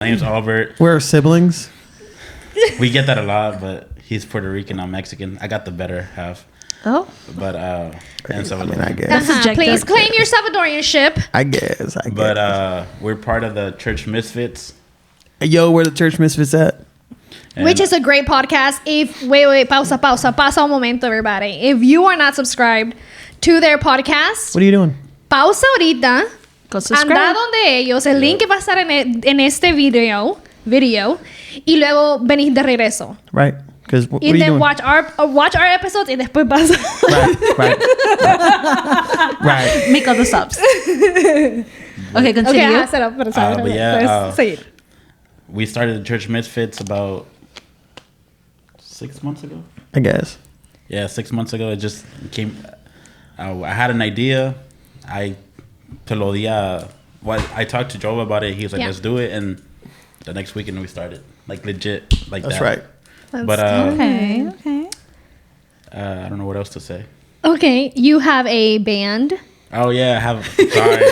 My name's Albert. We're siblings. We get that a lot, but he's Puerto Rican. I'm Mexican. I got the better half. Oh. But, and so I guess. Please claim your Salvadorianship. I guess. But we're part of the Church Misfits. Yo, where the Church Misfits at? Which is a great podcast. Wait, pausa un momento, everybody. If you are not subscribed to their podcast, What are you doing? pausa ahorita. Go subscribe. Anda donde ellos. El link va a estar en este video. Y luego venís de regreso. Right. Because what are you And then doing? watch our episodes y después pasa. Right. Make all the subs. Okay, continue. Okay, set up. But yeah, Say it. we started the Church Misfits about 6 months ago. I guess. Yeah, 6 months ago. It just came. I had an idea. I talked to Jova about it. He was like, let's do it. And the next weekend we started. Like legit. Like That's that. right. But Okay. I don't know what else to say. Okay, you have a band. Oh yeah, I have. Sorry.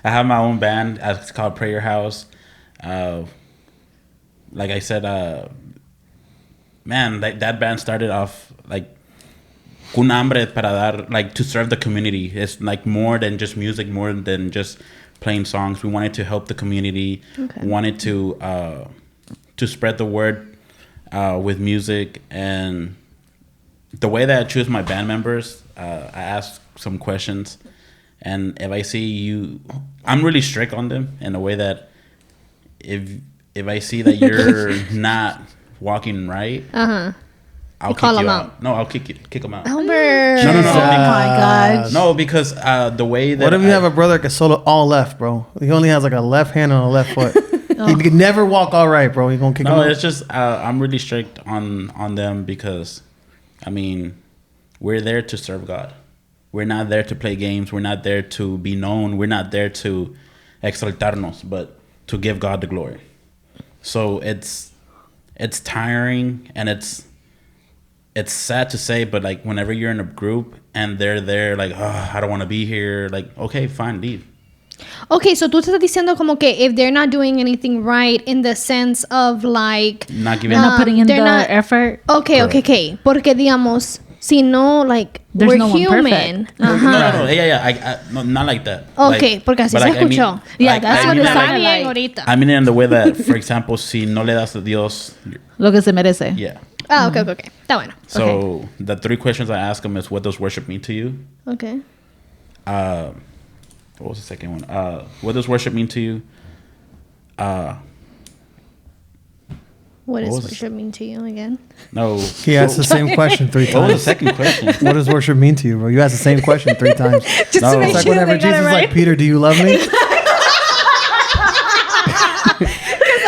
I have my own band. It's called Prayer House. Like I said, man, that band started off like un hambre para dar, like to serve the community. It's like more than just music, more than just playing songs. We wanted to help the community. Okay. Wanted to spread the word with music. And the way that I choose my band members, I ask some questions. And if I see you, I'm really strict on them in a way that if I see that you're not walking right, I'll kick you out. No, I'll kick them out. Albert. No. Oh my God. No, because the way that What if you have a brother that can solo all left, bro? He only has like a left hand and a left foot. He can never walk all right, bro. You're going to kick him out. No, it's just I'm really strict on them because, I mean, we're there to serve God. We're not there to play games. We're not there to be known. We're not there to exaltarnos, but to give God the glory. So it's tiring and it's sad to say, but like whenever you're in a group and they're there like, I don't want to be here, like, okay, fine, leave. Okay, so tú estás diciendo como que if they're not doing anything right in the sense of like Not giving Not putting in the effort. Okay. Porque digamos, si no, like, There's we're no one human. perfect. No, yeah, no, not like that. Okay, like, porque así but se like, escuchó. Yeah, that's what mean it that, sounded Bien like. ahorita. I mean it in the way that, for example, si no le das a Dios, Lo que se merece. yeah. Okay. Está bueno. So the 3 questions I ask them is, what does worship mean to you? Okay. What was the second one? What does worship mean to you? What does was worship mean to you again? No. He asked the same question 3 times. What was the second question? What does worship mean to you, bro? You asked the same question 3 times. Just No. to make It's like sure whenever they got Jesus it is right. like, Peter, do you love me? The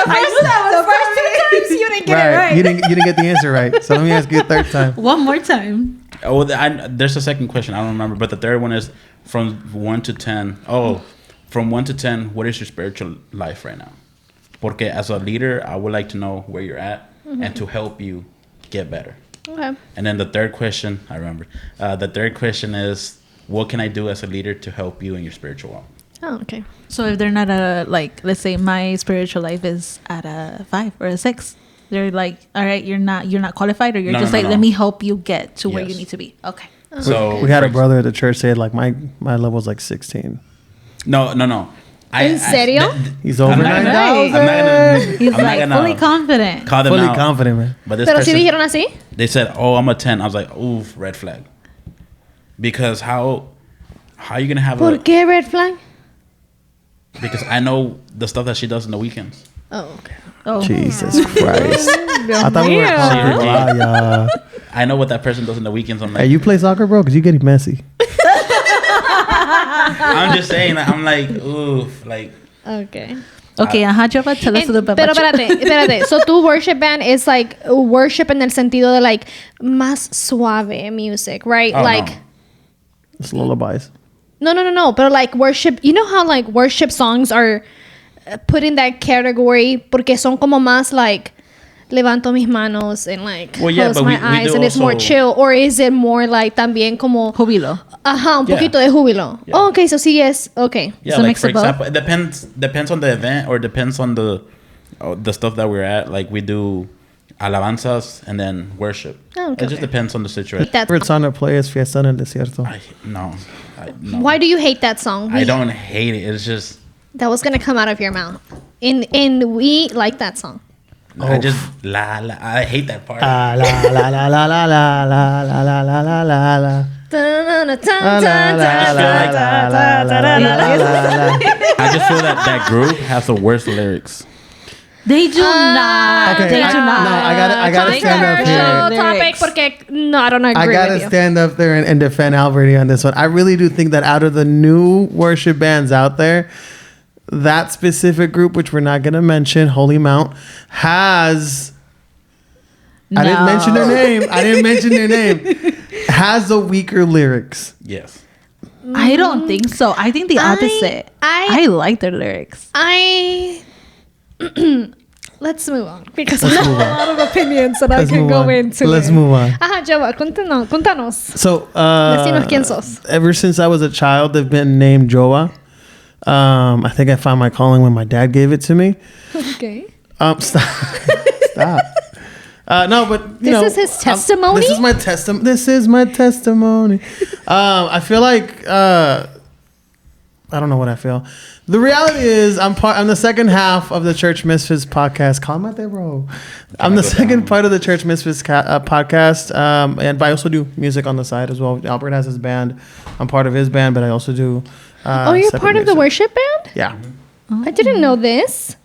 first 2 times you didn't get it right. You didn't get the answer right. So let me ask you a 3rd time. One more time. Oh, there's a second question. I don't remember. But the third one is from 1 to 10. Oh, from 1 to 10, what is your spiritual life right now? Porque as a leader, I would like to know where you're at and to help you get better. Okay. And then the third question, I remember. The third question is, what can I do as a leader to help you in your spiritual walk? Oh, okay. So if they're not let's say my spiritual life is at a 5 or a 6, they're like, all right, you're not qualified, or you're No, let me help you get to where you Yes. need to be. Okay. So We had a brother at the church say like my level's like 16. No. ¿En serio? He's over I'm not 9,000. gonna, He's I'm not like gonna fully confident. call them Fully out. confident, man. But this Pero si person, dijeron así? they said, "Oh, I'm a 10." I was like, "Ooh, red flag." Because how are you gonna have ¿Por qué red flag? Because I know the stuff that she does in the weekends. Oh, okay. Oh. Jesus Christ. I thought we were calling people out, y'all. I know what that person does in the weekends. I'm Hey, like, you play soccer, bro? Because you're getting messy. I'm just saying. I'm like, oof, like. Okay. Okay, Jova, tell us a little bit Pero about you. espérate. So tu worship band is like worship en el sentido de like más suave music, right? Oh, like no. It's lullabies. No. But like worship, you know how like worship songs are put in that category porque son como más like levanto mis manos and like Well, yeah, close but my we eyes do and it's more also- chill, or is it more like también como Júbilo. ajá, un Yeah. poquito de júbilo? Yeah. Oh, okay, so sí es okay. Yeah, So like mix for of both? example, it depends on the event or depends on the stuff that we're at. Like we do alabanzas and then worship. Oh, okay, It just okay. depends on the situation. That's Favorite song to play is Fiesta en el Desierto. No. why do you hate that song? I don't hate it. It's just That was gonna come out of your mouth. And we like that song. I just I hate that part. La la la la la la la la la la la la la la. I just feel that group has the worst lyrics. They do not. Okay, They do not. No, I gotta stand up here. Controversial topic porque no, I don't agree I gotta with you. stand up there and defend Alberti on this one. I really do think that out of the new worship bands out there, that specific group, which we're not gonna mention, Holy Mount, has. I didn't mention their name. Has the weaker lyrics. Yes. I don't think so. I think the opposite. I like their lyrics. Let's move on because I have a lot of opinions that I can go into. Let's move on. Ajá, Jova, cuéntanos. So, Decinos quién sos. ever since I was a child, I've been named Jova. I think I found my calling when my dad gave it to me. Okay. Stop. Stop. No, but you know, This is his testimony? This is my testimony. This is my testimony. I feel like I don't know what I feel. The reality is, I'm the second half of the Church Misfits podcast. Calm there, bro. I'm the second part of the Church Misfits podcast, and but I also do music on the side as well. Albert has his band. I'm part of his band, but I also do. You're separate part of the music. worship band? Yeah. I didn't know this.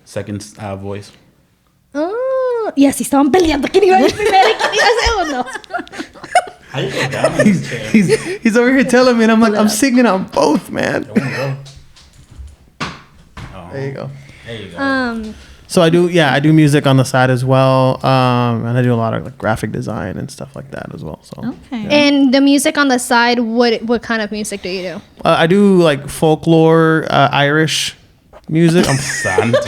Second voice. Oh, y así estaban peleando. ¿Quién iba a ir primero y quién iba a segundo? How you go down on this chair? He's over here telling me, and I'm like, I'm singing on both, man. There you go. There you go. There you go. So I do music on the side as well, and I do a lot of like graphic design and stuff like that as well. So Okay. And the music on the side, what kind of music do you do? I do like folklore, Irish music. Santo.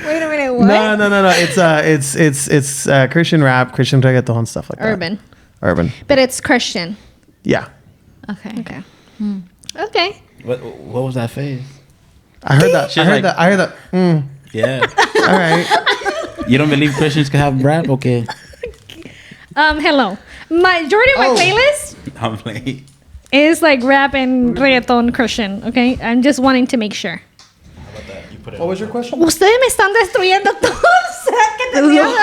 Wait a minute, what? No. It's Christian rap, Christian reggaeton, stuff like that. Urban. But it's Christian. Yeah. Okay. Okay. Okay. What was that face? I heard that. She's I heard like- that. Yeah. All right. You don't believe Christians can have rap? Okay. Hello. Majority of my playlist I'm playing. is like rap and reggaeton Christian, okay? I'm just wanting to make sure. What was your question? Ustedes me están destruyendo todo el set que tenían.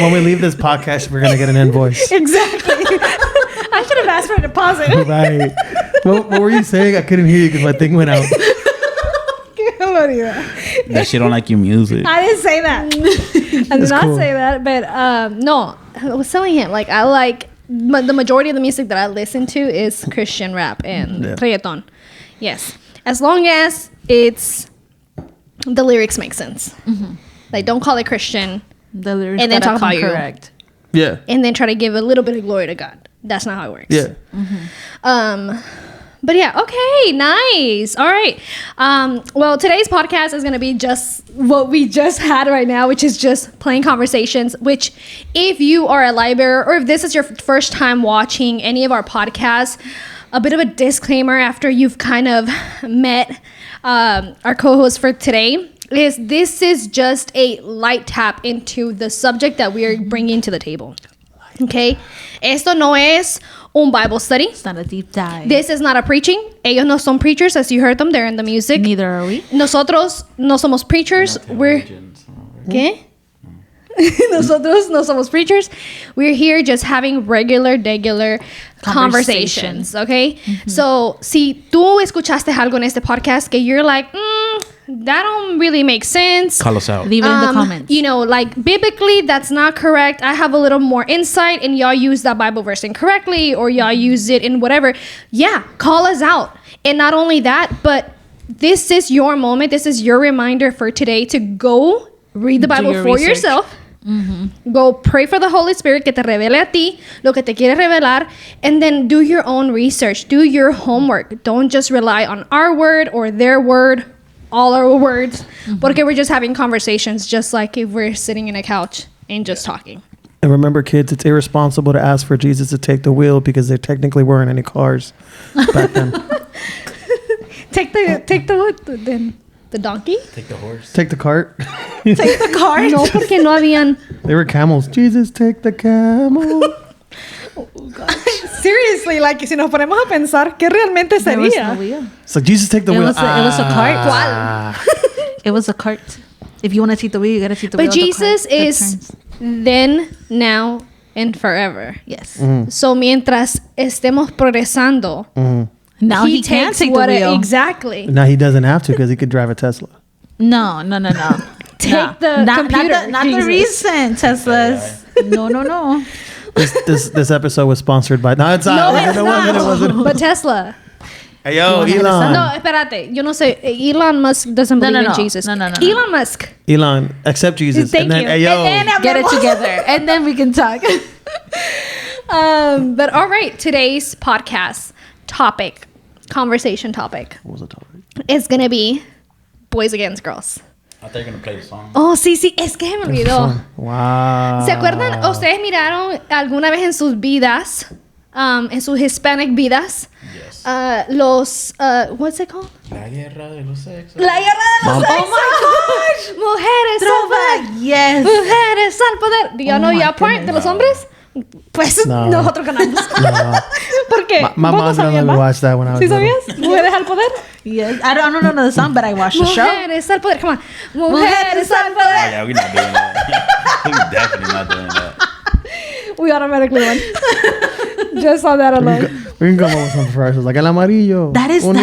When we leave this podcast, we're gonna get an invoice. Exactly. I should have asked for a deposit. Right. What were you saying? I couldn't hear you because my thing went out. That she don't like your music. I didn't say that. I did not cool. say that, but no, I was telling him like I like the majority of the music that I listen to is Christian rap and reggaeton. Yes, as long as it's the lyrics make sense. Like don't call it Christian The lyrics And then gotta talk come about you. correct. Yeah. and then try to give a little bit of glory to God. That's not how it works. Yeah. But yeah, okay, nice. All right. Well, today's podcast is going to be just what we just had right now, which is just plain conversations, which if you are a librarian or if this is your first time watching any of our podcasts, a bit of a disclaimer after you've kind of met our co-host for today is this is just a light tap into the subject that we are bringing to the table. Okay? Esto no es un Bible study. It's not a deep dive. This is not a preaching. Ellos no son preachers, as you heard them. They're in the music. Neither are we. Nosotros no somos preachers. We're... ¿Qué? Nosotros no somos preachers. We're here just having regular conversations, okay? So, si tú escuchaste algo en este podcast que you're like, that don't really make sense. Call us out. Leave it in the comments. You know, like biblically, that's not correct. I have a little more insight and y'all use that Bible verse incorrectly or y'all use it in whatever. Yeah, call us out. And not only that, but this is your moment. This is your reminder for today to go read the Bible your for research. yourself. Go pray for the Holy Spirit que te revele a ti lo que te quiere revelar, and then do your own research. Do your homework. Don't just rely on our word or their word. all our words. Porque we're just having conversations, just like if we're sitting in a couch and just talking. And remember, kids, it's irresponsible to ask for Jesus to take the wheel because there technically weren't any cars back then. Take the what? The donkey? Take the horse. Take the cart. Take the cart. No, porque no habían. They were camels. Jesus, take the camel. Seriously, like, si nos ponemos a pensar, ¿qué realmente There was sería? no wheel. So Jesus, take the wheel. It was a cart. ¿Cuál? It was a cart. If you want to take the wheel, you gotta take the wheel. But Jesus is then, now, and forever. Yes. So mientras estemos progresando, Now he can takes take the wheel. Exactly. Now he doesn't have to because he could drive a Tesla. No. Take the computer. Not the Jesus. recent Teslas. No. This episode was sponsored by. No, it's not. No, it's It not. wasn't. But Tesla. Hey, yo, You Elon. No, espérate. Yo no sé. Elon Musk doesn't believe in Jesus. No. Elon Musk. Elon, accept Jesus. Thank and then, you. Hey, yo. And Get it together, and then we can talk. But all right, today's podcast topic, conversation topic, What was the topic? is gonna be boys against girls. I thought you were going to play the song. Oh, sí, es que me olvidó. Wow. ¿Se acuerdan? ¿Ustedes miraron alguna vez en sus vidas, en sus Hispanic vidas, Yes. los, what's it called? La guerra de los sexos. La guerra de los sexos. Oh my gosh! Mujeres al poder. Yes. Mujeres al poder. Do y'all know my ya part de los hombres? Pues No. nosotros ganamos. No. ¿Por qué? My ¿Vos mom no let sabías, me va? watch that when I was ¿Sí little. sabías? Mujeres al poder. Yes. I don't know the song, but I watched the show. Mujeres al poder. Come on. Mujeres al Oh, poder. yeah, we're not doing that. We're definitely not doing that. We automatically won. Just on that alone. We can come up with some verses like El Amarillo. That is some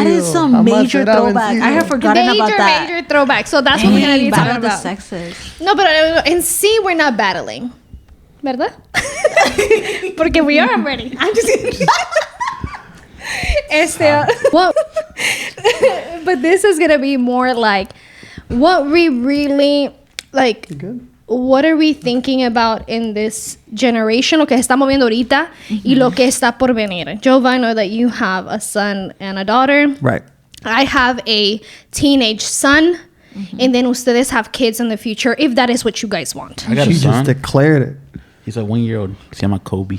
Jamás major será throwback. vencido. I had forgotten about that. Major throwback. So that's what we're going to be Battle talking of the about. Sexes. No, pero en sí we're not battling. ¿Verdad? Porque we are already. I'm just kidding. Well, but this is going to be more like what we really like. Good. What are we thinking about in this generation? Lo que estamos viendo ahorita y lo que está por venir. Jova, I know that you have a son and a daughter. Right. I have a teenage son. And then ustedes have kids in the future, if that is what you guys want. I got She a son. just declared it. He's a 1-year-old. Se llama Kobe.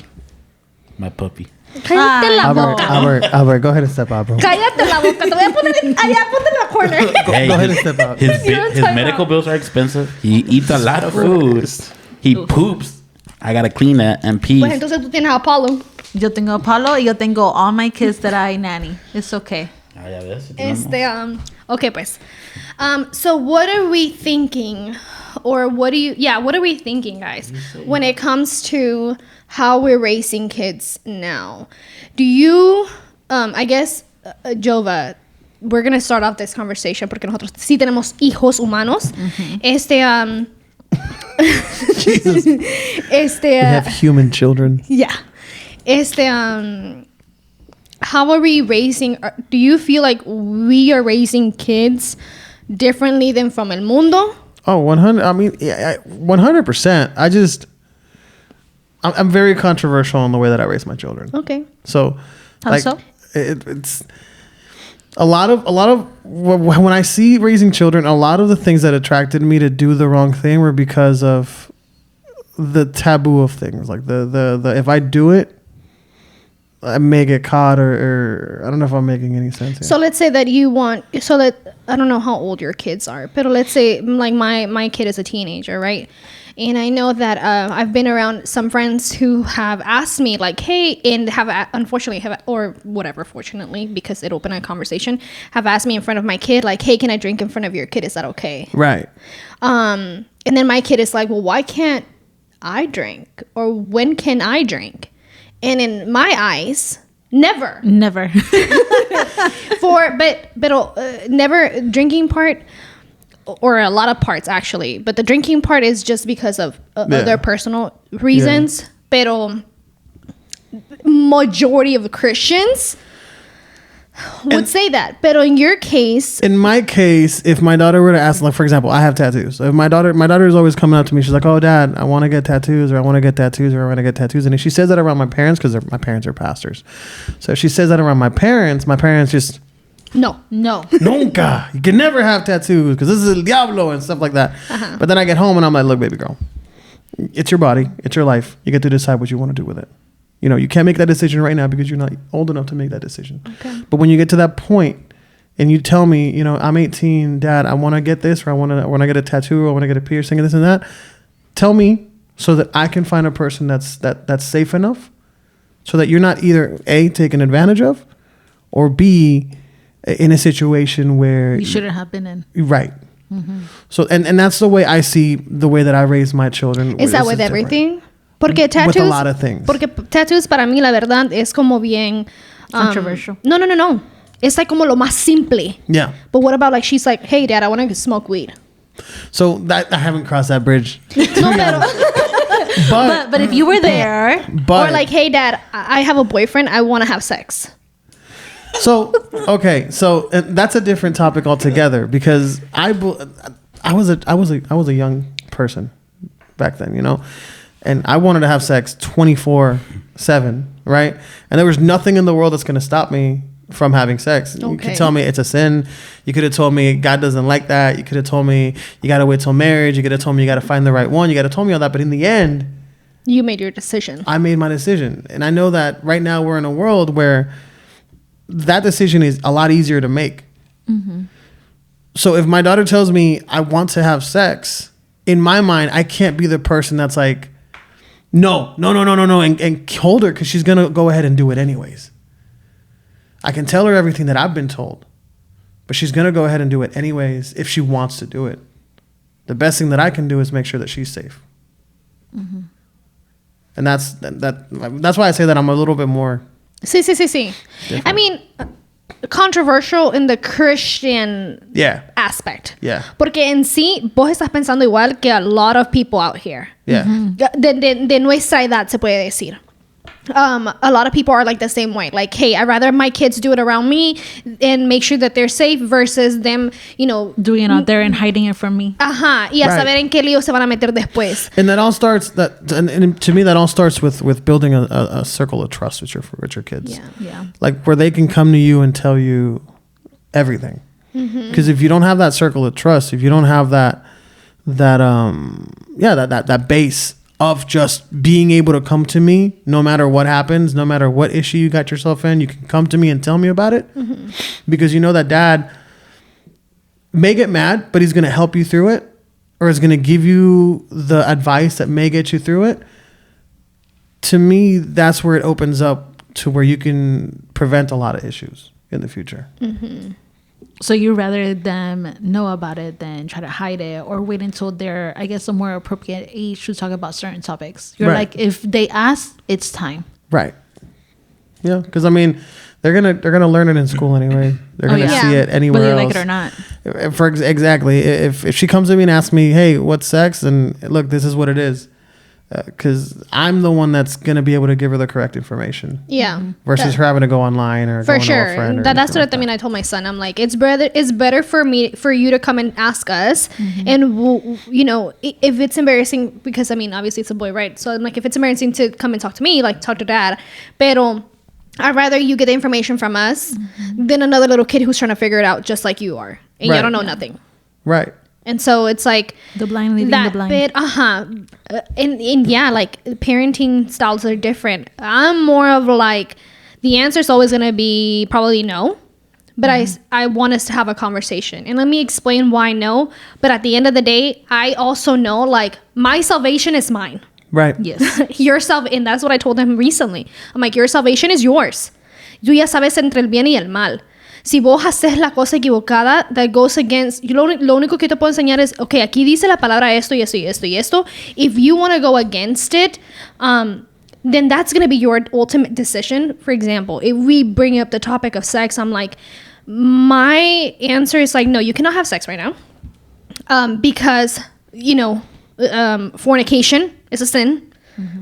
My puppy. Cállate la boca. Albert, go ahead and step out, bro. Cállate la boca. Te voy a poner allá, ponte en la corner. Hey, Go ahead and step out. His You're his time medical out. bills are expensive. He eats a lot of food. He poops. I gotta clean that and pee. Pues entonces tú tienes a Apollo. Yo tengo Apollo y yo tengo all my kids that I nanny. It's okay. Ah, ya ves, tenemos. Okay, pues. So what are we thinking? Or what are we thinking, guys, when it comes to how we're raising kids now? Do you, I guess, Jova, we're going to start off this conversation porque nosotros sí tenemos hijos humanos. Jesus. We have human children. Yeah. How are we raising? Do you feel like we are raising kids differently than from El Mundo? Oh, 100. I mean, 100%. I'm very controversial in the way that I raise my children. Okay. So, How so? It's a lot of when I see raising children, a lot of the things that attracted me to do the wrong thing were because of the taboo of things. Like the if I do it, I may get caught or I don't know if I'm making any sense here. So let's say that I don't know how old your kids are, but let's say like my kid is a teenager, right? And I know that I've been around some friends who have asked me like, hey, and fortunately, because it opened a conversation, have asked me in front of my kid, like, hey, can I drink in front of your kid? Is that okay? Right. And then my kid is like, well, why can't I drink? Or when can I drink? And in my eyes, never. Never. Never drinking part, or a lot of parts actually, but the drinking part is just because of other personal reasons. Yeah. Pero majority of Christians would say that. But in your case, In my case, if my daughter were to ask, like for example, I have tattoos. So if my daughter is always coming up to me, she's like, "Oh, Dad, I want to get tattoos, or I want to get tattoos, or I want to get tattoos." And if she says that around my parents, because my parents are pastors, so if she says that around my parents just No. Nunca. You can never have tattoos because this is el diablo and stuff like that. But then I get home and I'm like, look, baby girl, it's your body. It's your life. You get to decide what you want to do with it. You know, you can't make that decision right now because you're not old enough to make that decision. Okay. But when you get to that point and you tell me, you know, I'm 18, Dad, I want to get this, or I want to get a tattoo, or I want to get a piercing, and this and that. Tell me so that I can find a person that's safe enough, so that you're not either A, taken advantage of, or B, in a situation where you shouldn't have been in. Right. So and that's the way I see the way that I raise my children. Is that with everything? Porque tattoos, with a lot of things. Porque tattoos para mí la verdad es como bien controversial. No. It's like como lo más simple. Yeah. But what about like she's like, hey Dad, I want to smoke weed. So that I haven't crossed that bridge. No, but if you were there, or like, hey Dad, I have a boyfriend, I want to have sex. So okay, so that's a different topic altogether because I was a young person back then, you know, and I wanted to have sex 24/7, right? And there was nothing in the world that's going to stop me from having sex. Okay. You could tell me it's a sin. You could have told me God doesn't like that. You could have told me you got to wait till marriage. You could have told me you got to find the right one. You got to told me all that. But in the end, you made your decision. I made my decision. And I know that right now we're in a world where that decision is a lot easier to make. So if my daughter tells me I want to have sex, in my mind, I can't be the person that's like, no, and hold her because she's going to go ahead and do it anyways. I can tell her everything that I've been told, but she's going to go ahead and do it anyways if she wants to do it. The best thing that I can do is make sure that she's safe. And that's why I say that I'm a little bit more... Sí. Different. I mean, controversial in the Christian aspect. Yeah. Porque en sí, vos estás pensando igual que a lot of people out here. Yeah. De nuestra edad, se puede decir. A lot of people are like the same way. Like, hey, I'd rather my kids do it around me and make sure that they're safe versus them, you know... doing it out there and hiding it from me. Y a saber en qué lío se van a meter después. And that all starts... And to me, that all starts with building a circle of trust with your kids. Yeah. Like, where they can come to you and tell you everything. Because if you don't have that circle of trust, if you don't have that base of just being able to come to me no matter what happens, no matter what issue you got yourself in, you can come to me and tell me about it. Because you know that Dad may get mad, but he's going to help you through it, or is going to give you the advice that may get you through it. To me, that's where it opens up to where you can prevent a lot of issues in the future. So you rather them know about it than try to hide it or wait until they're, I guess, a more appropriate age to talk about certain topics. You're like, if they ask, it's time. Right. Yeah, because I mean, they're gonna learn it in school anyway. They're gonna see it anywhere whether else. Like it or not. Exactly. If she comes to me and asks me, hey, what's sex? And look, this is what it is. Because I'm the one that's going to be able to give her the correct information. Yeah. Versus her having to go online or for go sure. to a friend. That's what I mean. I told my son, I'm like, it's better for you to come and ask us. And, you know, if it's embarrassing, because I mean, obviously it's a boy, right? So I'm like, if it's embarrassing to come and talk to me, like talk to Dad. Pero I'd rather you get the information from us than another little kid who's trying to figure it out just like you are. And you don't know nothing. Right. And so it's like the blind leading the blind. Bit, and yeah, like parenting styles are different. I'm more of like, the answer is always gonna be probably no, but I want us to have a conversation, and let me explain why no. But at the end of the day, I also know like my salvation is mine. Right. Yes. And that's what I told him recently. I'm like, your salvation is yours. Tú ya sabes entre el bien y el mal. Si vos haces la cosa equivocada, that goes against... Lo único que te puedo enseñar es, okay, aquí dice la palabra esto y esto y esto y esto. If you want to go against it, then that's going to be your ultimate decision. For example, if we bring up the topic of sex, I'm like, my answer is like, no, you cannot have sex right now. Because, you know, fornication is a sin.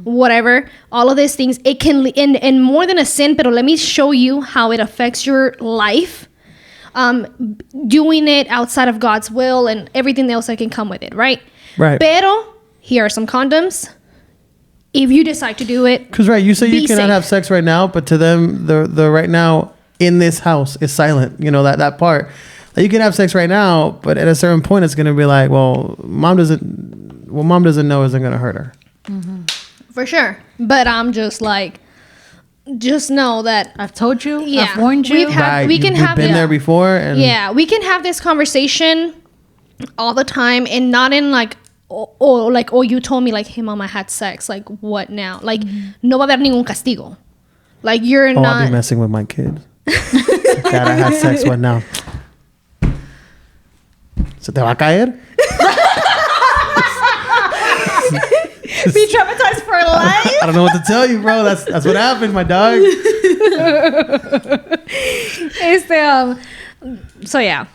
Whatever, all of these things, it can and more than a sin, but let me show you how it affects your life, doing it outside of God's will and everything else that can come with it, right? Pero here are some condoms if you decide to do it, because you say you cannot have sex right now, but to them the right now in this house is silent. You know, that part. Like, you can have sex right now, but at a certain point, it's gonna be like, well, mom doesn't know isn't gonna hurt her. Mm-hmm. For sure. But I'm just like, just know that I've told you. Yeah, I've warned you. We can have been there before. And we can have this conversation all the time, and not in like, oh, you told me like, hey, mom, I had sex. Like, what now? Like, no va a haber ningún castigo. Like, you're not. I'll be messing with my kids. Dad, I had sex. What now? ¿Se te va a caer? Be traumatized for life. I don't know what to tell you, bro. That's what happened, my dog. So yeah.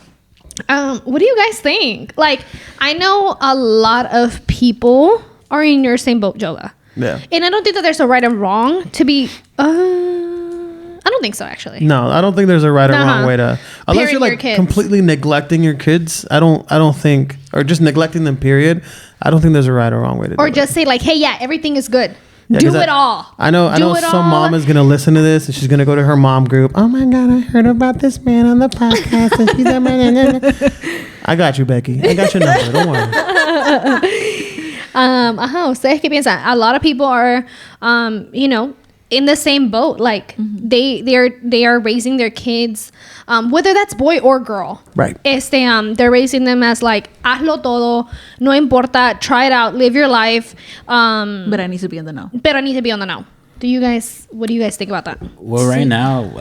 What do you guys think? Like, I know a lot of people are in your same boat, Jova. Yeah. And I don't think that there's a right or wrong to be. I don't think so, actually. No, I don't think there's a right or wrong way to. Unless you're like completely neglecting your kids, I don't think, or just neglecting them. Period. I don't think there's a right or wrong way to. Or just say like, hey, yeah, everything is good. Yeah, do it all. I know some mom is gonna listen to this and she's gonna go to her mom group. Oh my God, I heard about this man on the podcast. And she's I got you, Becky. I got your number. Don't worry. ¿Ustedes qué piensan? A lot of people are, in the same boat. Like, they are raising their kids, whether that's boy or girl. Right. They're raising them as like, hazlo todo, no importa, try it out, live your life. But I need to be in the know. But I need to be on the know. What do you guys think about that? Well, right now,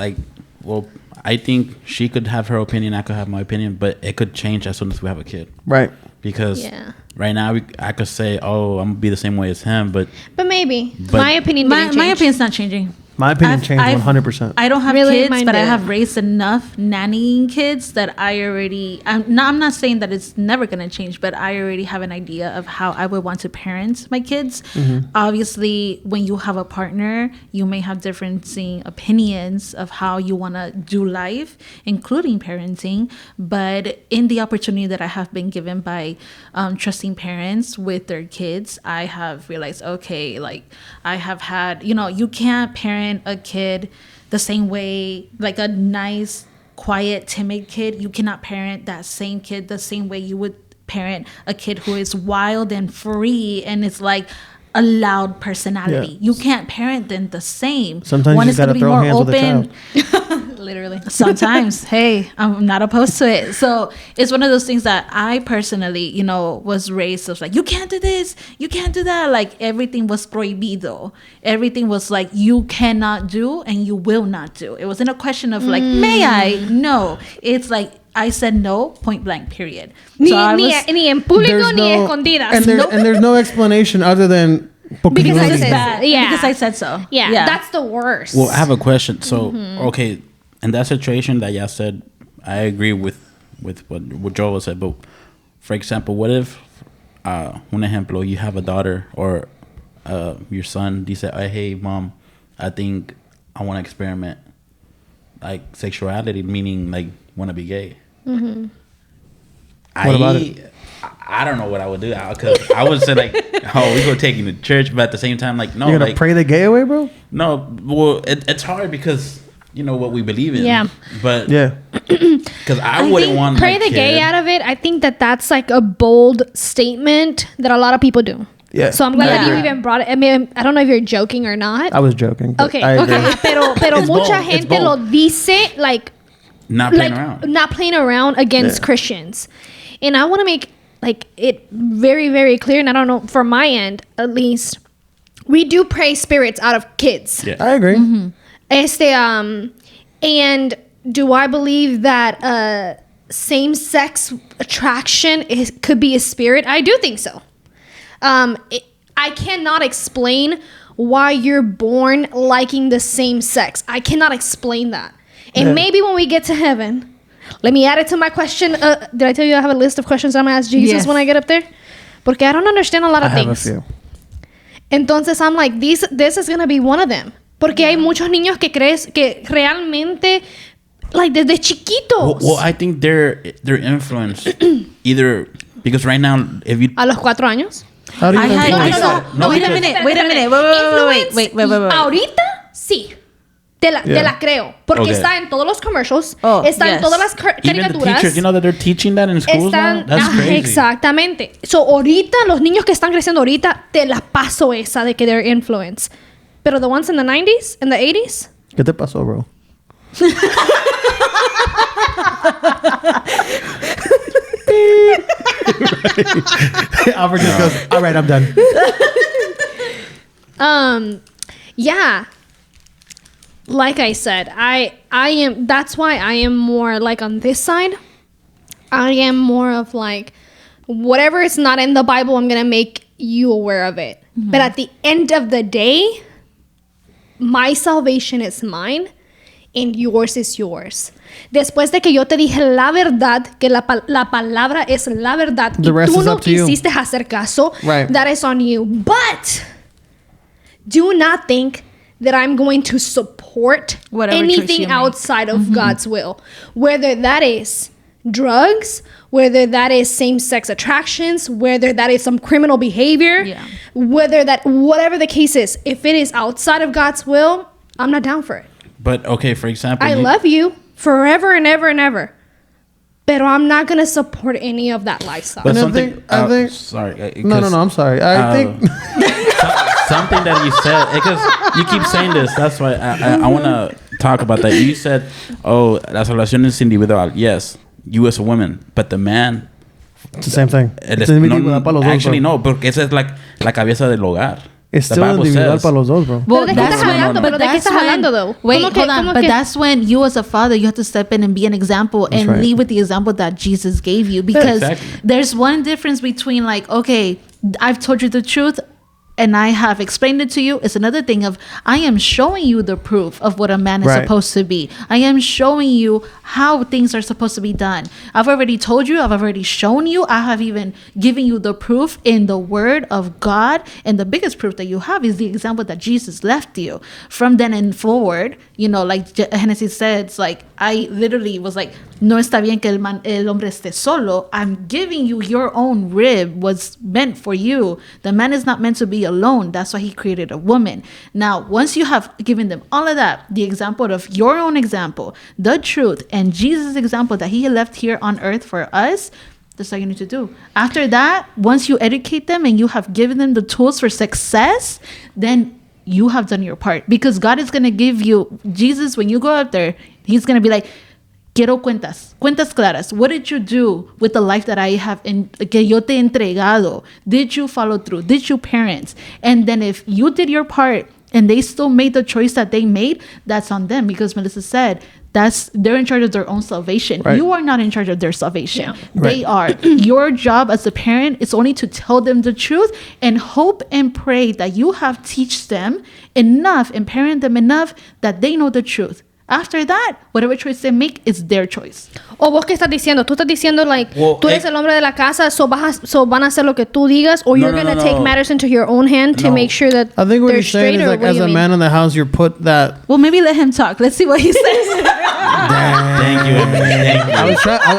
I think she could have her opinion, I could have my opinion, but it could change as soon as we have a kid. Right. Because right now I could say, oh, I'm gonna be the same way as him, but maybe my opinion my opinion's not changing. My opinion changed 100%. I don't have kids, but I have raised enough nannying kids that I'm not saying that it's never going to change, but I already have an idea of how I would want to parent my kids. Mm-hmm. Obviously, when you have a partner, you may have different opinions of how you want to do life, including parenting. But in the opportunity that I have been given by trusting parents with their kids, I have realized, okay, like I have had, you can't parent a kid the same way, like a nice, quiet, timid kid. You cannot parent that same kid the same way you would parent a kid who is wild and free and is like a loud personality. You can't parent them the same. Sometimes one you is gotta going to be throw more hands open. with the child. Literally. Sometimes. Hey, I'm not opposed to it. So it's one of those things that I personally, was raised of like, you can't do this, you can't do that. Like everything was prohibido. Everything was like, you cannot do and you will not do. It wasn't a question of like, may I? No. It's like, I said no, point blank, period. Ni en público ni escondidas. And there's no explanation other than because I said that. Yeah. Because I said so. Yeah, that's the worst. Well, I have a question. So, okay, in that situation that y'all said, I agree with what Jova said. But for example, what if, un ejemplo, you have a daughter or your son, you say, hey, mom, I think I want to experiment like sexuality, meaning like want to be gay. Mm-hmm. What about it? I don't know what I would do, because I would say like, oh, we go take you to church, but at the same time, like, no, you're gonna pray the gay away, bro. No, well, it's hard because what we believe in. Yeah, but because I wouldn't want pray the gay out of it. I think that's like a bold statement that a lot of people do. Yeah. So I'm glad that you even brought it. I mean, I don't know if you're joking or not. I was joking. Okay. Pero mucha gente lo dice like not playing around against Christians, and I want to make like it very, very clear. And I don't know, for my end at least, we do pray spirits out of kids. Yeah. I agree. Mm-hmm. And do I believe that same-sex attraction could be a spirit? I do think so. I cannot explain why you're born liking the same sex. I cannot explain that. And maybe when we get to heaven, let me add it to my question. Did I tell you I have a list of questions I'm going to ask Jesus when I get up there? Porque I don't understand a lot of things. I have a few. Entonces I'm like, this is going to be one of them. Porque hay muchos niños que crees que realmente, like desde chiquitos. Well, I think they're influenced either because right now, if you a los 4 años. How do you no, wait a minute. Wait. Ahorita sí. te la creo. Porque está en todos los commercials. Está en todas las caricaturas. Even the teachers, you know that they're teaching that in schools now? That's crazy. Exactamente. So, ahorita, los niños que están creciendo ahorita, te la paso esa de que they're influenced. Pero the ones in the 90s, in the 80s. ¿Qué te pasó, bro? Albert just goes, all right, I'm done. Yeah. Like I said, I am, that's why I am more like on this side. I am more of like, whatever is not in the Bible, I'm going to make you aware of it. Mm-hmm. But at the end of the day, my salvation is mine and yours is yours. Después de que yo te dije la verdad, que la palabra es la verdad, y tú no quisiste hacer caso, that is on you. But do not think that I'm going to support anything outside of God's will. Whether that is drugs, whether that is same-sex attractions, whether that is some criminal behavior, whatever the case is, if it is outside of God's will, I'm not down for it. But, okay, for example... I love you forever and ever and ever. But I'm not going to support any of that lifestyle. But I think... Sorry. No, I'm sorry. I think... Something that you said, because you keep saying this, that's why I want to talk about that. You said, oh, la salvación es individual. Yes, you as a woman, but the man... It's the same thing. Actually, no, porque esa es like la cabeza del hogar. It's still individual para los dos, bro. Well, that's when you as a father, you have to step in and be an example and lead with the example that Jesus gave you. Because there's one difference between like, okay, I've told you the truth and I have explained it to you. It's another thing of I am showing you the proof of what a man is supposed to be. I am showing you how things are supposed to be done. I've already told you. I've already shown you. I have even given you the proof in the word of God. And the biggest proof that you have is the example that Jesus left you. From then and forward, you know, like Genesis says, like I literally was like, no está bien que el hombre esté solo. I'm giving you your own rib was meant for you. The man is not meant to be alone. That's why he created a woman. Now, once you have given them all of that, the example of your own example, the truth, and Jesus' example that he left here on earth for us, that's all you need to do. After that, once you educate them and you have given them the tools for success, then you have done your part. Because God is going to give you, Jesus, when you go out there, he's going to be like, quiero cuentas claras. What did you do with the life that I have que yo te he entregado? Did you follow through? Did you parent? And then if you did your part and they still made the choice that they made, that's on them. Because Melissa said, they're in charge of their own salvation. Right. You are not in charge of their salvation. Yeah. They are. Your job as a parent is only to tell them the truth and hope and pray that you have teach them enough and parent them enough that they know the truth. After that, whatever choice they make, it's their choice. O vos qué estás diciendo? Tú estás diciendo like, tú eres el hombre de la casa, so van a hacer lo que tú digas, or you're going to take matters into your own hand to make sure that I think what you're saying is like, as a man in the house, you're put that... Well, maybe let him talk. Let's see what he says. Thank you.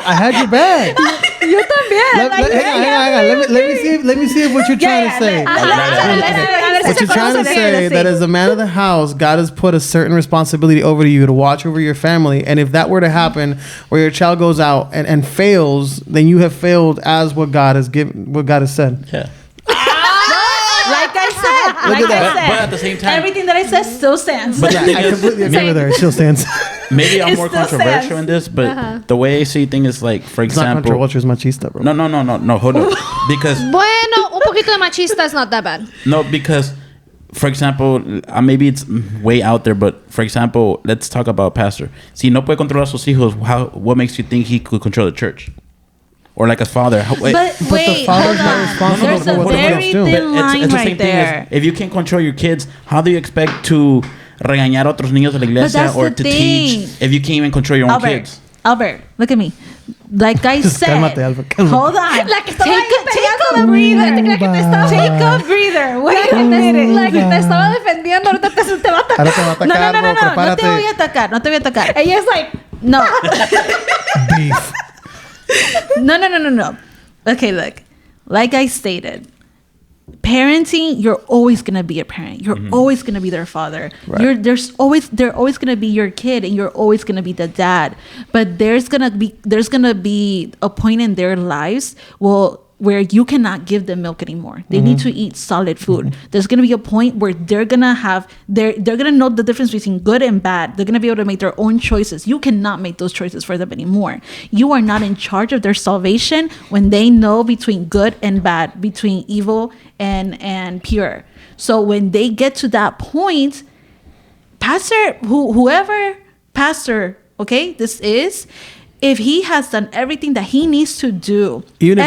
I had your back. Yo también. Hang on. Let me see what you're trying to say. What you're trying to say that as a man of the house, God has put a certain responsibility over to you to watch over your family. And if that were to happen, where your child goes out and fails, then you have failed as what God has given, what God has said. Yeah. Like I said. But at the same time, everything that I said still stands. But I completely agree with her. It still stands. Maybe I'm more controversial in this, but the way I see things is like, for example... It's not controversial, it's machista, bro. No, hold on. Because... Bueno, un poquito de machista is not that bad. No, because, for example, maybe it's way out there, but for example, let's talk about pastor. Si no puede controlar a sus hijos, what makes you think he could control the church? Or like a father. But the father's not responsible. There's a very thin line right there. If you can't control your kids, how do you expect to regañar a otros niños de la iglesia or to teach if you can't even control your own kids? Albert, look at me. Like I said, cálmate, Albert, hold on. Take a breather. Take a breather. Wait a minute. Like te estaba defendiendo, ahorita te va a atacar. Ahora te va a atacar, no te voy a atacar. Ella es like, no. Beef. No. Okay, look. Like I stated, parenting, you're always gonna be a parent. You're always gonna be their father. Right. They're always gonna be your kid, and you're always gonna be the dad. But there's gonna be a point in their lives where you cannot give them milk anymore. They need to eat solid food. There's gonna be a point where they're gonna know the difference between good and bad. They're gonna be able to make their own choices. You cannot make those choices for them anymore. You are not in charge of their salvation when they know between good and bad, between evil and pure. So when they get to that point, whoever pastor, okay, this is, if he has done everything that he needs to do, even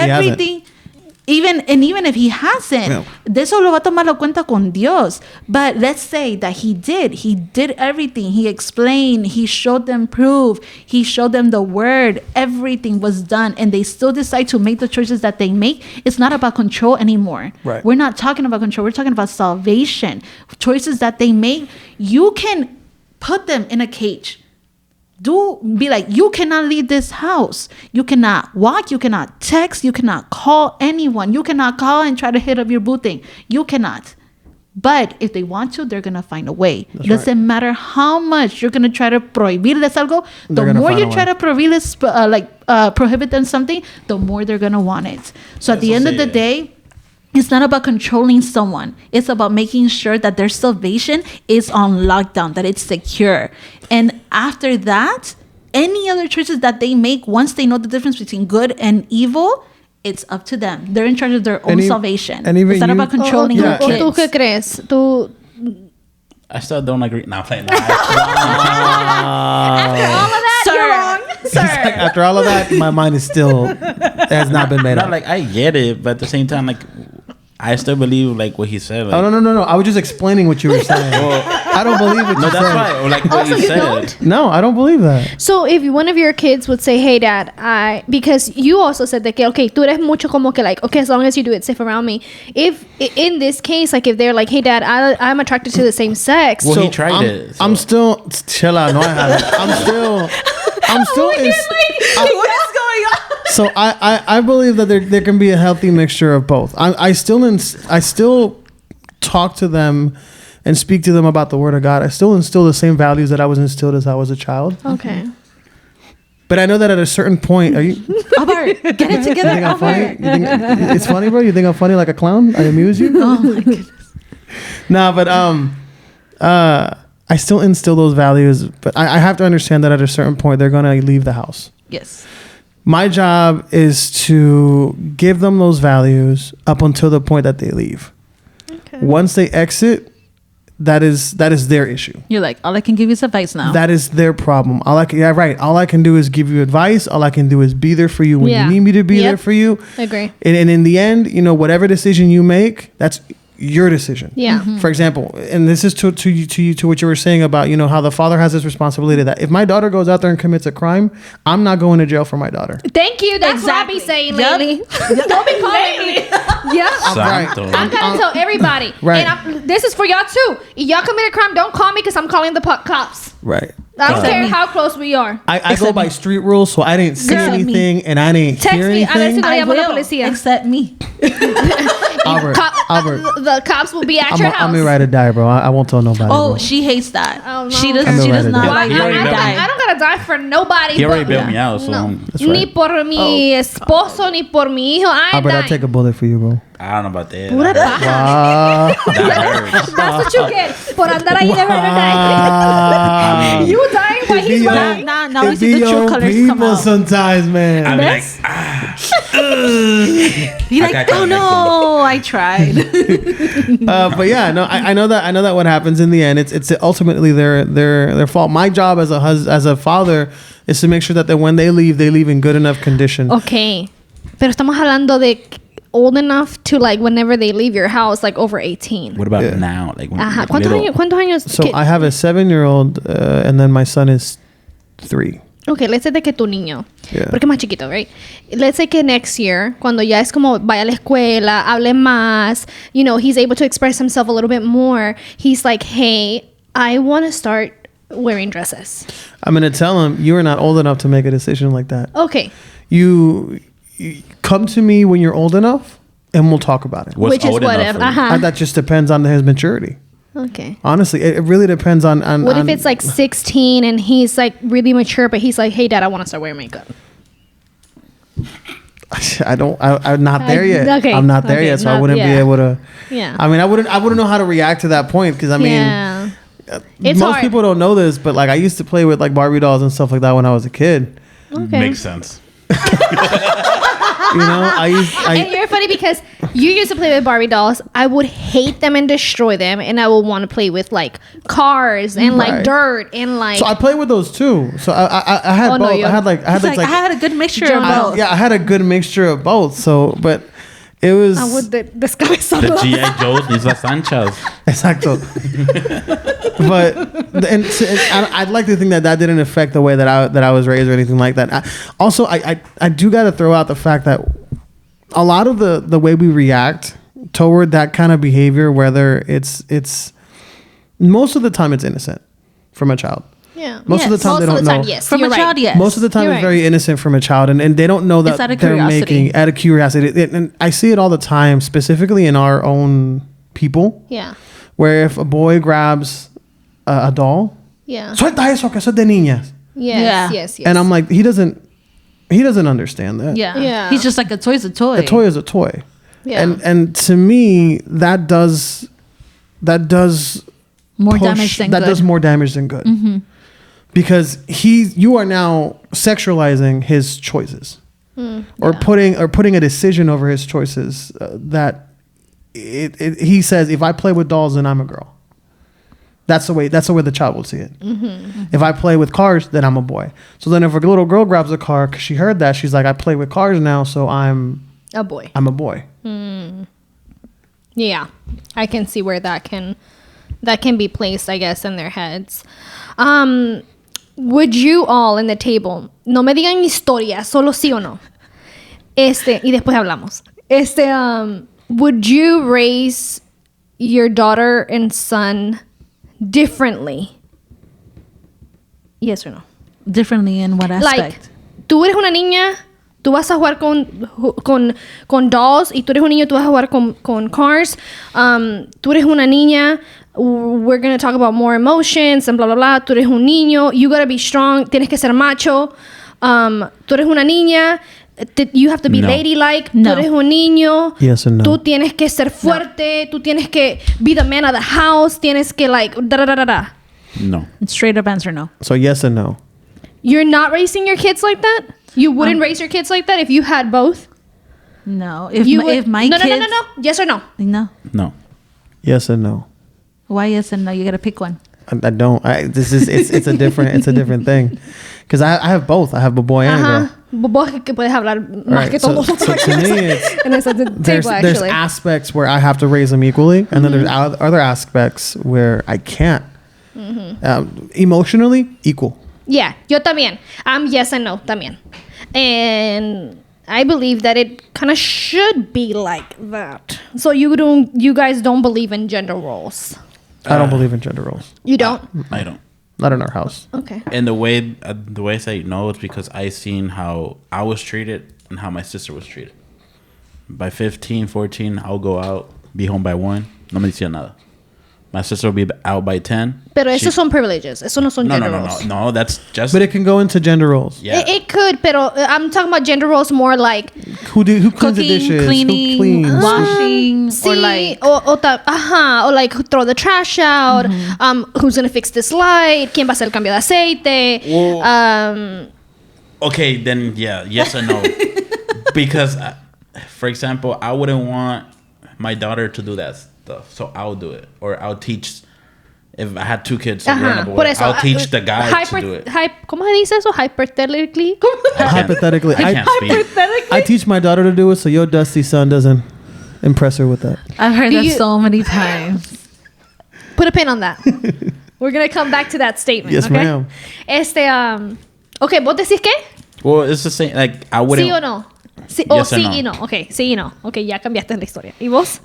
if he hasn't, de eso lo va a tomar la cuenta con Dios. But let's say that he did everything. He explained, he showed them proof, he showed them the word, everything was done, and they still decide to make the choices that they make. It's not about control anymore. Right. We're not talking about control. We're talking about salvation. Choices that they make, you can put them in a cage. Be like, you cannot leave this house. You cannot walk. You cannot text. You cannot call anyone. You cannot call and try to hit up your boo thing. You cannot. But if they want to, they're going to find a way. It doesn't matter how much you're going to try to prohibirles algo. The more you try to prohibit them something, the more they're going to want it. So at the end of the day, it's not about controlling someone. It's about making sure that their salvation is on lockdown, that it's secure. And after that, any other choices that they make, once they know the difference between good and evil, it's up to them. They're in charge of their own salvation. And it's not about controlling your kids. ¿Tú qué crees? I still don't agree. No, I'm playing that. After all of that, you're wrong. Sir. Like, after all of that, my mind is still has not been made up. Like, I get it, but at the same time, like, I still believe like what he said. Like, no. I was just explaining what you were saying. I don't believe what you said. That's right. Or like what you said. No, I don't believe that. So if one of your kids would say, "Hey, Dad," because you also said that, okay, tú eres mucho como que like, okay, as long as you do it safe around me. If in this case, like if they're like, "Hey, Dad, I'm attracted to the same sex," well, he tried it. So. I'm still chill out. No, I haven't. I'm still. What is going on? So I believe that there can be a healthy mixture of both. I still talk to them and speak to them about the Word of God. I still instill the same values that I was instilled as I was a child. Okay. But I know that at a certain point, are you? Albert, get it together. You think I'm funny? You think it's funny, bro? You think I'm funny like a clown? I amuse you? Oh my goodness. Nah, but I still instill those values. But I have to understand that at a certain point, they're gonna leave the house. Yes. My job is to give them those values up until the point that they leave. Okay. Once they exit, that is their issue. You're like, all I can give you is advice now. That is their problem. All I can do is give you advice. All I can do is be there for you when you need me to be there for you. I agree. And in the end, whatever decision you make, that's your decision. Yeah. Mm-hmm. For example, and this is to what you were saying about, how the father has this responsibility that if my daughter goes out there and commits a crime, I'm not going to jail for my daughter. Thank you. That's what I be saying lately. Don't be calling me. Yeah. I'm gonna tell everybody. Right. And this is for y'all too. If y'all commit a crime, don't call me because I'm calling the cops. Right. I don't care how close we are. I go by street rules, so I didn't see anything and I didn't hear anything. I will, except me. Albert, the cops will be at your house. I'm ready to die, bro. I won't tell nobody. Oh, bro. She hates that. Oh, no. She does not like I don't gotta die for nobody. He already bailed me out, so no. That's right. Ni por mi esposo, ni por mi hijo. I ain't Albert, I'll dying. take a bullet for you, bro. I don't know about that. Pura paja. Wow. That hurts. That's what you get for andar ahí de verdad. You dying while he's running. Now we see the true colors come out. Sometimes, man. I'm like, Be like, oh no, I tried. But yeah, no, I know that what happens in the end, it's ultimately their fault. My job as a father is to make sure that when they leave in good enough condition. Okay, pero estamos hablando de old enough to like whenever they leave your house, like over 18. what about now? Like, ¿Cuántos años? So I have a 7-year-old, and then my son is 3. Okay, let's say de que tu niño, Yeah. porque es más chiquito, right? Let's say que next year, cuando ya es como vaya a la escuela, hable más, he's able to express himself a little bit more. He's like, hey, I want to start wearing dresses. I'm gonna tell him you are not old enough to make a decision like that. Okay. You come to me when you're old enough, and we'll talk about it. Which is whatever. That just depends on his maturity. Okay. Honestly, it really depends on what if it's like 16 and he's like really mature, but he's like, hey, Dad, I want to start wearing makeup. I'm not there yet. Okay. I'm not there yet, so I wouldn't be able to. Yeah. I mean, I wouldn't know how to react to that point because I mean, it's most hard. people don't know this, but like I used to play with like Barbie dolls and stuff like that when I was a kid. Okay. Makes sense. You know, and you're funny because you used to play with Barbie dolls. I would hate them and destroy them, and I would want to play with like cars and like dirt and like. So I played with those too. So I had both. No, I had a good mixture of both. Yeah, I had a good mixture of both. So, but it was. The G.I. Joes y las anchas. Exacto. But I'd like to think that didn't affect the way that I was raised or anything like that. I do got to throw out the fact that a lot of the way we react toward that kind of behavior, whether it's most of the time it's innocent from a child. Yeah. Most of the time they don't know. Yes. From a child, yes. Most of the time it's very innocent from a child, and they don't know that they're making out of curiosity. And I see it all the time, specifically in our own people. Yeah. Where if a boy grabs a doll, suelta eso que eso es de niñas. Yes. And I'm like, he doesn't understand that. Yeah. He's just like, a toy's a toy. A toy is a toy. Yeah. And to me, that does more damage than good. That does more damage than good. Mm-hmm. Because you are now sexualizing his choices, or putting a decision over his choices. That he says, if I play with dolls, then I'm a girl. That's the way the child will see it. Mm-hmm. If I play with cars, then I'm a boy. So then, if a little girl grabs a car because she heard that, she's like, I play with cars now, so I'm a boy. I'm a boy. Yeah, I can see where that can be placed, I guess, in their heads. Would you all in the table, no me digan historia, solo sí o no. Y después hablamos. Would you raise your daughter and son differently? Yes or no? Differently in what aspect? Like, tú eres una niña, tú vas a jugar con dolls, y tú eres un niño, tú vas a jugar con cars. Tú eres una niña, we're going to talk about more emotions and blah, blah, blah. Tú eres un niño, you gotta be strong, tienes que ser macho. Tú eres una niña, you have to be ladylike. Tú eres un niño. Yes and no. Tú tienes que ser fuerte. Tú tienes que be the man of the house. Tienes que like da. No. Straight up answer no. So yes and no. You're not raising your kids like that? You wouldn't raise your kids like that if you had both? No. If my kids... No. Yes or no? No. No. Yes and no. Why yes and no? You gotta pick one. I don't. It's a different thing. Because I have both. I have a boy and a girl. Vos que puedes hablar más que todos nosotros. So to me, there's aspects where I have to raise them equally, and then there's other aspects where I can't. Emotionally, equal. Yeah, yo también. I'm yes and no también. And I believe that it kind of should be like that. So you guys don't believe in gender roles? I don't believe in gender roles. You don't? I don't. Not in our house. Okay. And the way I say no is because I seen how I was treated and how my sister was treated. By 15, 14, I'll go out, be home by 1. No me decía nada. My sister will be out by 10. Pero esos son privileges. Eso no son gender roles. No, that's just... But it can go into gender roles. Yeah. It could, pero I'm talking about gender roles more like... Who cleans the dishes? Cleaning, who cleans? washing, or like... or like throw the trash out. Who's going to fix this light? ¿Quién va a hacer el cambio de aceite? Well, okay, then yeah, yes or no. Because, for example, I wouldn't want my daughter to do that stuff, so I'll do it, or I'll teach. If I had 2 kids, I'll teach the guy to do it. ¿Cómo se dice eso? Hypothetically. Hypothetically, I can't speak. I teach my daughter to do it, so your dusty son doesn't impress her with that. I've heard that so many times. Put a pin on that. We're gonna come back to that statement. Yes, okay? ma'am. Okay, ¿vos decís qué? Well, it's the same. Like I wouldn't. ¿Sí o no? Sí, yes sí no. y no. Okay, sí y no. Okay, ya cambiaste la historia. ¿Y vos?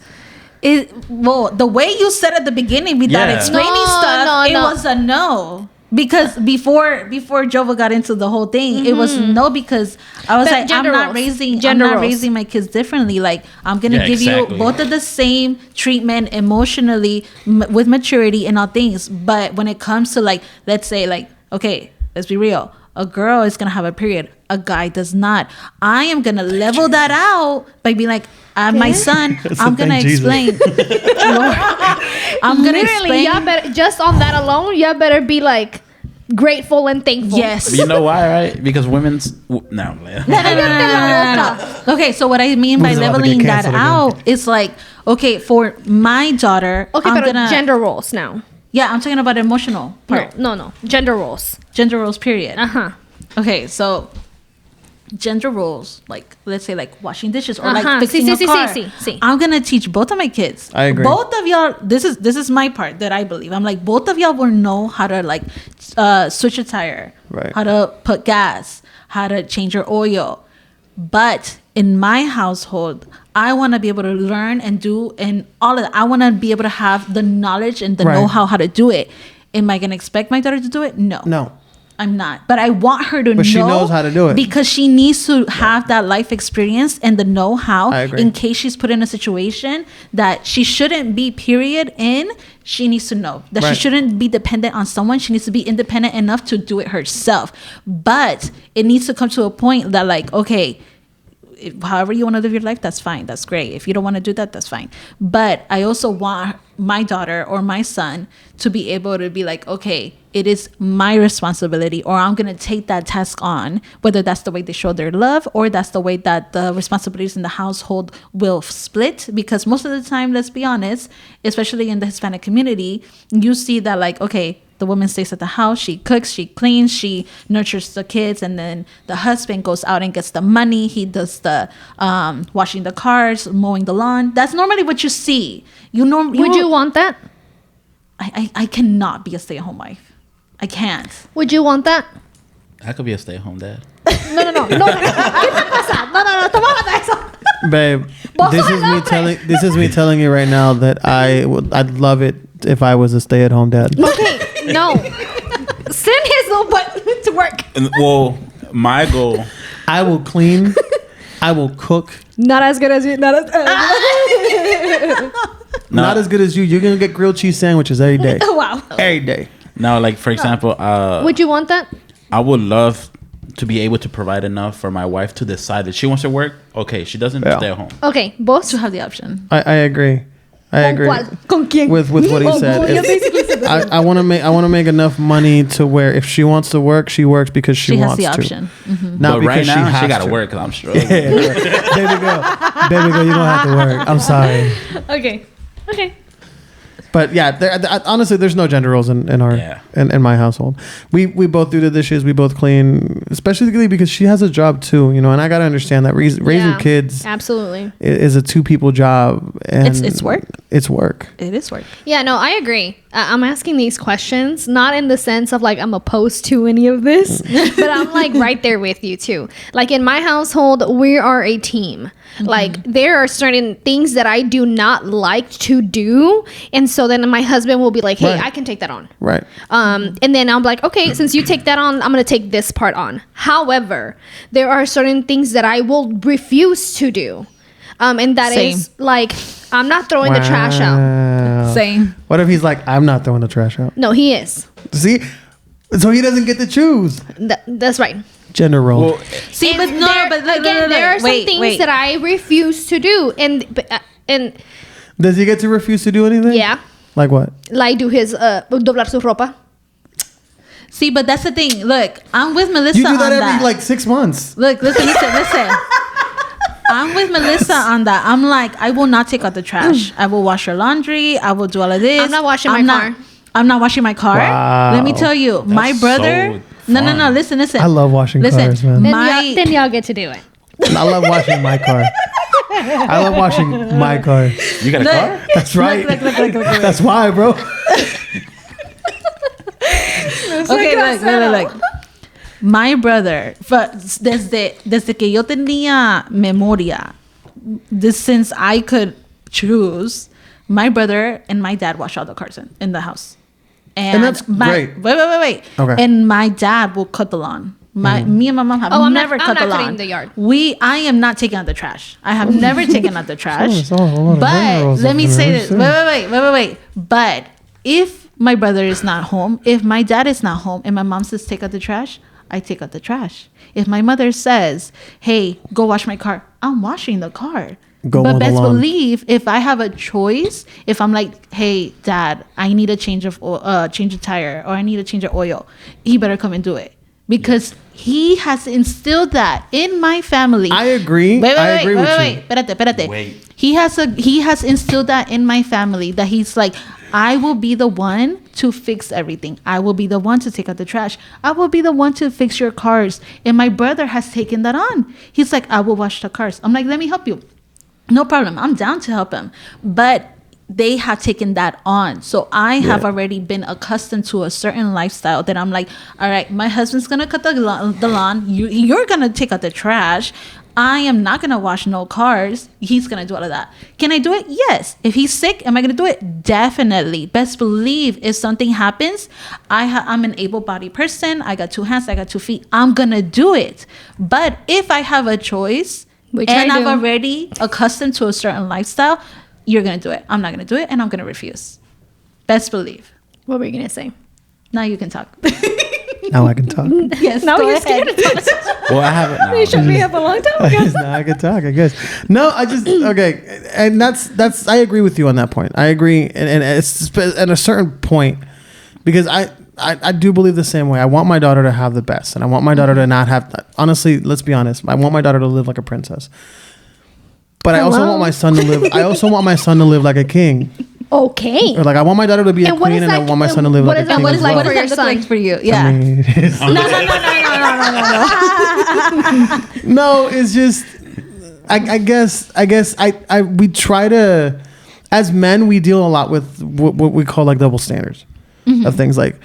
Well, the way you said at the beginning without explaining stuff, it was a no. Because before Jova got into the whole thing, it was no, because I was like, I'm not raising my kids differently. Like, I'm gonna give you both of the same treatment emotionally with maturity and all things. But when it comes to, like, let's say, like, okay, let's be real. A girl is gonna have a period. A guy does not. I am gonna level that out by being like, my son, I'm gonna explain. I'm gonna explain. Y'all better, just on that alone, y'all better be like grateful and thankful. Yes. But you know why, right? Because women's no. Okay, so what I mean by leveling that out is like, okay, for my daughter, okay, but gender roles now. Yeah, I'm talking about emotional part. No. Gender roles. Gender roles, period. Uh-huh. Okay, so gender roles, like, let's say, like washing dishes or like fixing a car. I'm gonna teach both of my kids. I agree. Both of y'all, this is my part that I believe. I'm like, both of y'all will know how to, like, switch a tire, right, how to put gas, how to change your oil. But in my household, I want to be able to learn and do and all of that. I want to be able to have the knowledge and the know-how how to do it. Am I going to expect my daughter to do it? No. I'm not. But I want her to know. But she knows how to do it. Because she needs to have that life experience and the know-how in case she's put in a situation that she shouldn't be, period, in. She needs to know that she shouldn't be dependent on someone. She needs to be independent enough to do it herself. But it needs to come to a point that, like, okay, however you want to live your life, that's fine. That's great. If you don't want to do that, that's fine. But I also want my daughter or my son to be able to be like, okay, it is my responsibility, or I'm going to take that task on, whether that's the way they show their love or that's the way that the responsibilities in the household will split. Because most of the time, let's be honest, especially in the Hispanic community, you see that, like, okay, the woman stays at the house, she cooks, she cleans, she nurtures the kids, and then the husband goes out and gets the money. He does the washing the cars, mowing the lawn. That's normally what you see. Would you want that? I cannot be a stay-at-home wife. I can't. Would you want that? I could be a stay-at-home dad. No. ¿Qué te pasa? No. Toma eso. Babe, this is me telling you right now that I'd love it if I was a stay-at-home dad. Okay, no. Send his little butt to work. Well, my goal. I will clean. I will cook. Not as good as you. Not as good as you. You're gonna get grilled cheese sandwiches every day. Wow. Every day. Now, like, for example, would you want that? I would love to be able to provide enough for my wife to decide that she wants to work. Okay, she doesn't stay at home. Okay, both to have the option. I agree. I agree. ¿Con quién? With what he said. I want to make enough money to where if she wants to work, she works because she wants to. She has the option. Mm-hmm. Not but right now, she got to work because I'm struggling. Yeah, Baby girl, you don't have to work. I'm sorry. Okay. But yeah, honestly, there's no gender roles in our in my household. We both do the dishes, we both clean, especially because she has a job too, and I gotta understand that raising kids absolutely is a 2-people job, and it's work. It's work. It is work. Yeah, no, I agree. I'm asking these questions not in the sense of like I'm opposed to any of this, but I'm like right there with you too. Like in my household, we are a team. Mm-hmm. Like there are certain things that I do not like to do, and so then my husband will be like, "Hey, I can take that on." Right. And then I'm like, "Okay, since you take that on, I'm gonna take this part on." However, there are certain things that I will refuse to do, and that is like I'm not throwing the trash out. Same. What if he's like, I'm not throwing the trash out? No, he is. See, so he doesn't get to choose. That's right. Gender role. Well, see, but there are some things that I refuse to do, and does he get to refuse to do anything? Yeah. Like what? Like do his doblar su ropa. See, but that's the thing. Look, I'm with Melissa. You do that on every like 6 months. Look, listen. I'm with Melissa on that. I'm like, I will not take out the trash. I will wash your laundry. I will do all of this. I'm not washing my car. I'm not washing my car. Wow. Let me tell you, my brother. So no. Listen. I love washing cars, man. Then y'all get to do it. I love washing my car. I love washing my car. You got a car? That's right. Look. That's why, bro. Okay, look. My brother, desde que yo tenía memoria, since I could choose, my brother and my dad wash all the cars in the house. And that's great. Wait. Okay. And my dad will cut the lawn. Me and my mom have never cut the lawn. cutting the yard. I am not taking out the trash. I have never taken out the trash. But let me say this. Wait. But if my brother is not home, if my dad is not home, and my mom says take out the trash, I take out the trash. If my mother says, "Hey, go wash my car," I'm washing the car. But best believe, if I have a choice, if I'm like, "Hey, Dad, I need a change of tire, or I need a change of oil," he better come and do it. Because he has instilled that in my family. I agree. I agree with you. Espérate. Wait. He has instilled that in my family, that he's like, I will be the one to fix everything. I will be the one to take out the trash. I will be the one to fix your cars. And my brother has taken that on. He's like, I will wash the cars. I'm like, let me help you. No problem. I'm down to help him. But they have taken that on. So I have already been accustomed to a certain lifestyle that I'm like, all right, my husband's going to cut the lawn. You're going to take out the trash. I am not going to wash no cars. He's going to do all of that. Can I do it? Yes. If he's sick, am I going to do it? Definitely. Best believe if something happens, I'm an able-bodied person. I got 2 hands. I got 2 feet. I'm going to do it. But if I have a choice and I'm already accustomed to a certain lifestyle, you're going to do it. I'm not going to do it, and I'm going to refuse. Best believe. What were you going to say? Now you can talk. Now I can talk. Yes, now go you're ahead. scared to talk. Well, I haven't now. They shut me up a long time ago. Now I can talk, I guess. No, I just, okay. And that's I agree with you on that point. I agree. And it's at a certain point, because I do believe the same way. I want my daughter to have the best. And I want my daughter to not have, honestly, let's be honest. I want my daughter to live like a princess. But I also want my son to live. I also want my son to live like a king. Okay. Or like I want my daughter to be a queen, and I want my son to live like a king. And what is as well. for your son? For you? Yeah. I mean, no, it's just. I guess we try to, as men, we deal a lot with what we call like double standards of things like.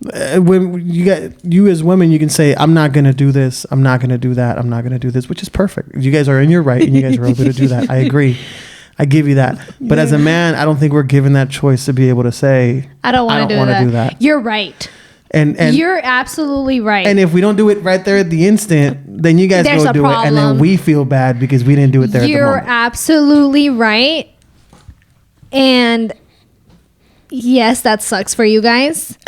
When you as women, you can say, I'm not going to do this. I'm not going to do that. I'm not going to do this, which is perfect. You guys are in your right, and you guys are able to do that. I agree. I give you that. But as a man, I don't think we're given that choice to be able to say, I don't want to do that. You're right. And you're absolutely right. And if we don't do it right there at the instant, then you guys go do it, and then we feel bad because we didn't do it there at the moment. You're absolutely right. And yes, that sucks for you guys.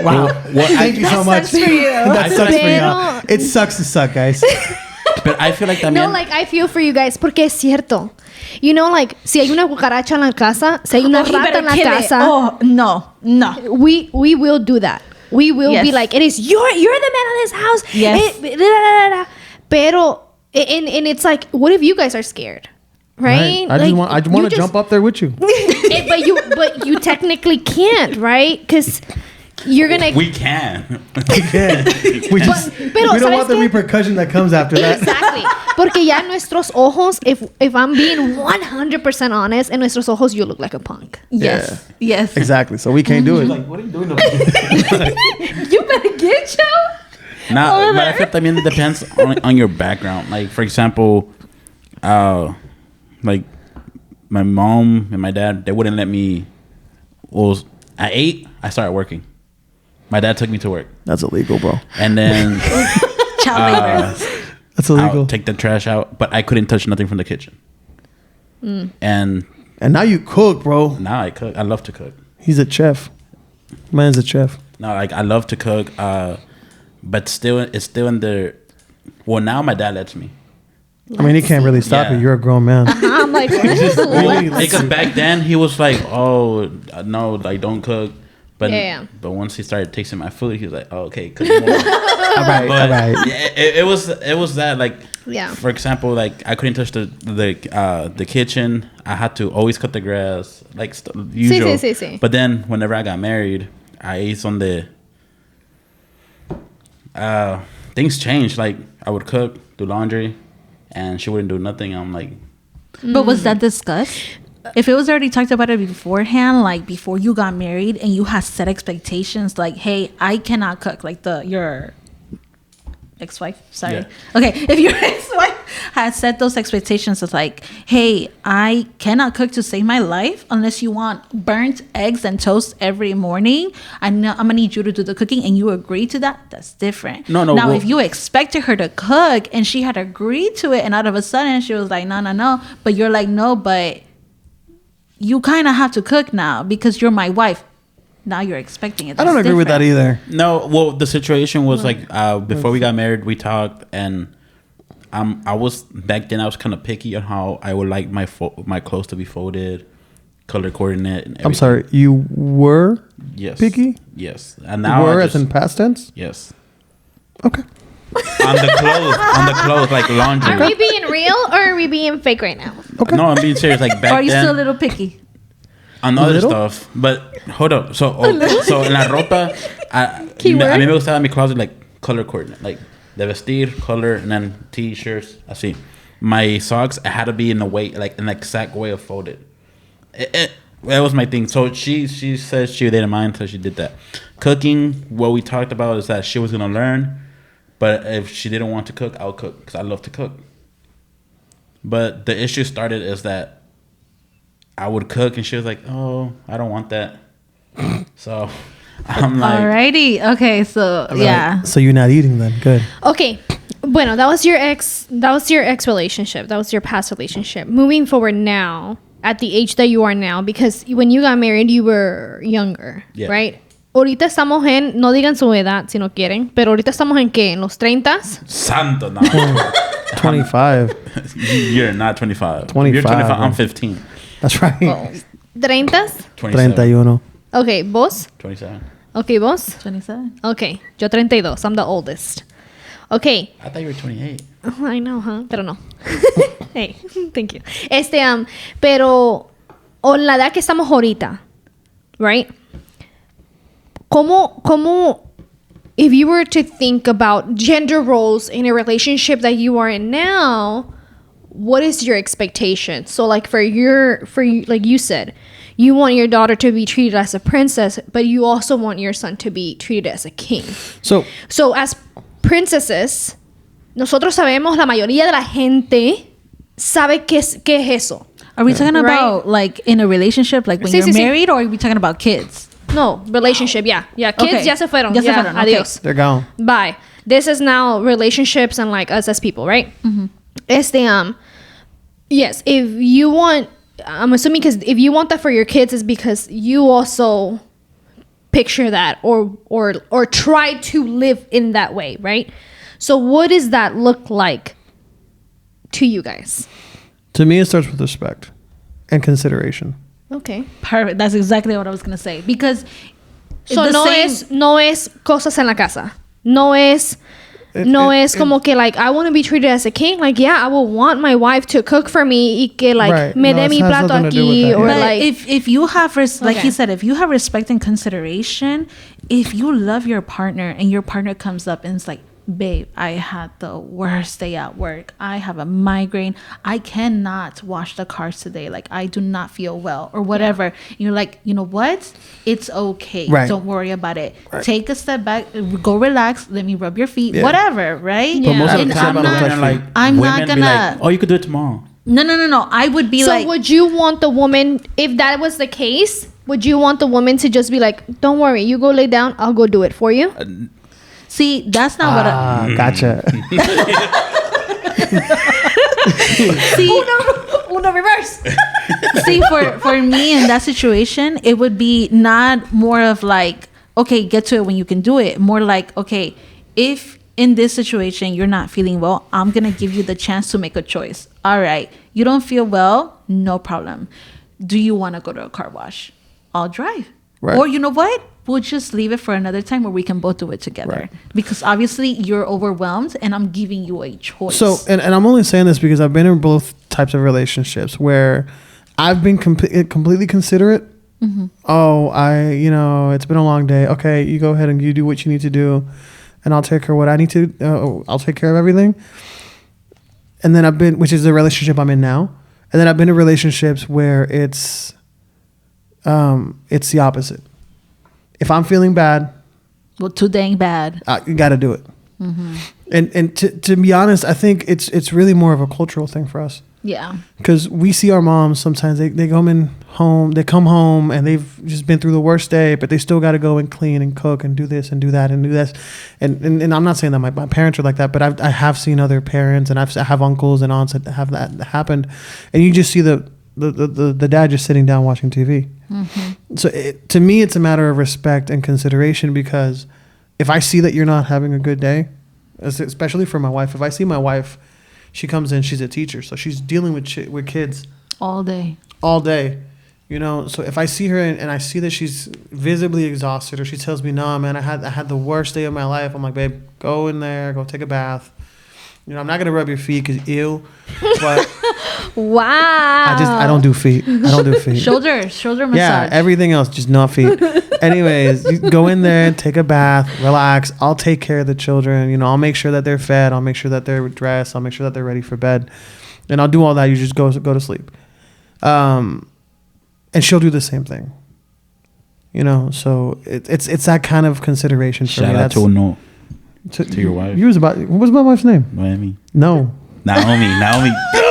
Wow. Well, thank you so much. Sucks for you. That sucks for y'all. It sucks to suck, guys. But I feel like también. No, like I feel for you guys porque es cierto. You know, like si hay una cucaracha en la casa, si hay una rata en la casa. Oh, no. We will do that. We will be like, it is you're the man of this house. Yes. Pero and it's like, what if you guys are scared? Right? I just want to jump up there with you. But you technically can't, right? Because you're gonna. We can. We can. We don't want the repercussion that comes after that. Exactly. Porque ya en nuestros ojos, if I'm being 100% honest, en nuestros ojos you look like a punk. Yes. Yeah. Yes. Exactly. So we can't do it. Like, what are you doing over there? You better get Joe. Nah, but I feel también it depends on your background. Like, for example, like my mom and my dad, they wouldn't let me. Well, at 8, I started working. My dad took me to work. That's illegal, bro. And then Child labor. That's illegal. I'll take the trash out, but I couldn't touch nothing from the kitchen. And now you cook, bro. now I cook. I love to cook. He's a chef. Man's a chef. No, like I love to cook. But still, it's still in the. Well, now my dad lets me. I mean, he can't really stop you. You're a grown man. I'm like, Because back then he was like, "Oh no, like don't cook." But once he started tasting my food, he was like, "Oh, okay, cook more." all right. It was that like. Yeah. For example, like I couldn't touch the kitchen. I had to always cut the grass, like usual. Sí. But then whenever I got married, I ate on the. Things changed. Like I would cook, do laundry, and she wouldn't do nothing. I'm like. But was that discussed? If it was already talked about it beforehand, like before you got married, and you had set expectations, like, hey, I cannot cook, like your ex-wife, sorry. Yeah. Okay, if your ex-wife has set those expectations of like, hey, I cannot cook to save my life unless you want burnt eggs and toast every morning. I'm gonna need you to do the cooking, and you agree to that. That's different. Now, if you expected her to cook and she had agreed to it, and out of a sudden she was like, no, but you're like, no, but you kind of have to cook now because you're my wife. Now you're expecting it. I don't agree with that either. No, well, the situation was like before we got married, we talked, and I was back then. I was kind of picky on how I would like my clothes to be folded, color coordinate. And everything. I'm sorry, you were picky? Yes, and now as in past tense. Yes. Okay. on the clothes, like laundry. Are we being real or are we being fake right now? Okay. No, I'm being serious. Like back then. Or are you still a little picky? On other stuff, but hold up. So en la ropa, a mí me gustaba mi closet like color coordinate, like de vestir, color, and then t-shirts, así. My socks had to be in the way, like in the exact way of folded. That was my thing. So she said she didn't mind, so she did that. Cooking, what we talked about is that she was gonna learn, but if she didn't want to cook, I'll cook because I love to cook. But the issue started is that I would cook and she was like, oh, I don't want that. So I'm like, alrighty. Okay, so yeah. So you're not eating then. Good. Okay. Bueno, that was your ex relationship. That was your past relationship. Moving forward now, at the age that you are now, because when you got married, you were younger, right? Ahorita estamos en, no digan su edad si no quieren, pero ahorita estamos en ¿qué? ¿En los 30s? Santo, no. 25. You're not 25. 25. You're 25. I'm 15. That's right. Oh. ¿30s? 31. Okay, ¿vos? 27. Okay, ¿vos? 27. Okay, yo 32. I'm the oldest. Okay. I thought you were 28. Oh, I know, huh? Pero no. Hey, thank you. Pero en la edad que estamos ahorita, right? ¿Cómo, if you were to think about gender roles in a relationship that you are in now, what is your expectation? So like for you, like you said, you want your daughter to be treated as a princess, but you also want your son to be treated as a king. So as princesses, nosotros sabemos, la mayoría de la gente sabe qué es eso. Are we talking about like in a relationship, like when you're married, or are we talking about kids? No, relationship, yeah. Kids okay. ya se fueron. Okay. Adiós. They're gone. Bye. This is now relationships and like us as people, right? Mm-hmm. Yes, if you want, I'm assuming because if you want that for your kids is because you also picture that or try to live in that way, right? So what does that look like to you guys? To me, it starts with respect and consideration. Okay. Perfect. That's exactly what I was going to say. Because so no es cosas en la casa. No es como que like I want to be treated as a king. Like I will want my wife to cook for me y que like me dé mi plato aquí or but like if you have like he said, if you have respect and consideration, if you love your partner and your partner comes up and it's like, babe, I had the worst day at work. I have a migraine. I cannot wash the cars today. Like I do not feel well or whatever. Yeah. You're like, you know what? It's okay. Right. Don't worry about it. Right. Take a step back. Go relax. Let me rub your feet. Yeah. Whatever. Right? Yeah. But most of the time, I'm not gonna. Like, oh, you could do it tomorrow. No. I would be like. So would you want the woman, if that was the case, would you want the woman to just be like, don't worry, you go lay down. I'll go do it for you. See, that's not what I... Gotcha. See, uno reverse. See, for me in that situation, it would be not more of like, okay, get to it when you can do it. More like, okay, if in this situation you're not feeling well, I'm going to give you the chance to make a choice. All right, you don't feel well, no problem. Do you want to go to a car wash? I'll drive. Right. Or you know what? We'll just leave it for another time where we can both do it together. Right. Because obviously you're overwhelmed and I'm giving you a choice. So, and I'm only saying this because I've been in both types of relationships where I've been completely considerate. Mm-hmm. Oh, it's been a long day. Okay, you go ahead and you do what you need to do. And I'll take care of what I need to. I'll take care of everything. And then which is the relationship I'm in now. And then I've been in relationships where it's the opposite. If I'm feeling bad, well, too dang bad, you got to do it. And to be honest, I think it's really more of a cultural thing for us. Yeah. Because we see our moms sometimes, they come home and they've just been through the worst day, but they still got to go and clean and cook and do this and do that and do this. And I'm not saying that my parents are like that, but I have seen other parents, and I have uncles and aunts that have that happened. And you just see the dad just sitting down watching TV. So to me, it's a matter of respect and consideration, because if I see that you're not having a good day, especially for my wife, if I see my wife, she comes in, she's a teacher, so she's dealing with kids all day, you know. So if I see her and I see that she's visibly exhausted, or she tells me, "No, man, I had the worst day of my life," I'm like, "Babe, go in there, go take a bath." You know, I'm not gonna rub your feet because ew, but wow, I don't do feet. shoulder massage. Yeah, everything else, just not feet. Anyways, you go in there, take a bath, relax. I'll take care of the children. You know, I'll make sure that they're fed. I'll make sure that they're dressed. I'll make sure that they're ready for bed, and I'll do all that. You just go to sleep. And she'll do the same thing. You know, so it's that kind of consideration for me. Shout out to your wife. What was my wife's name? Naomi. No. Naomi.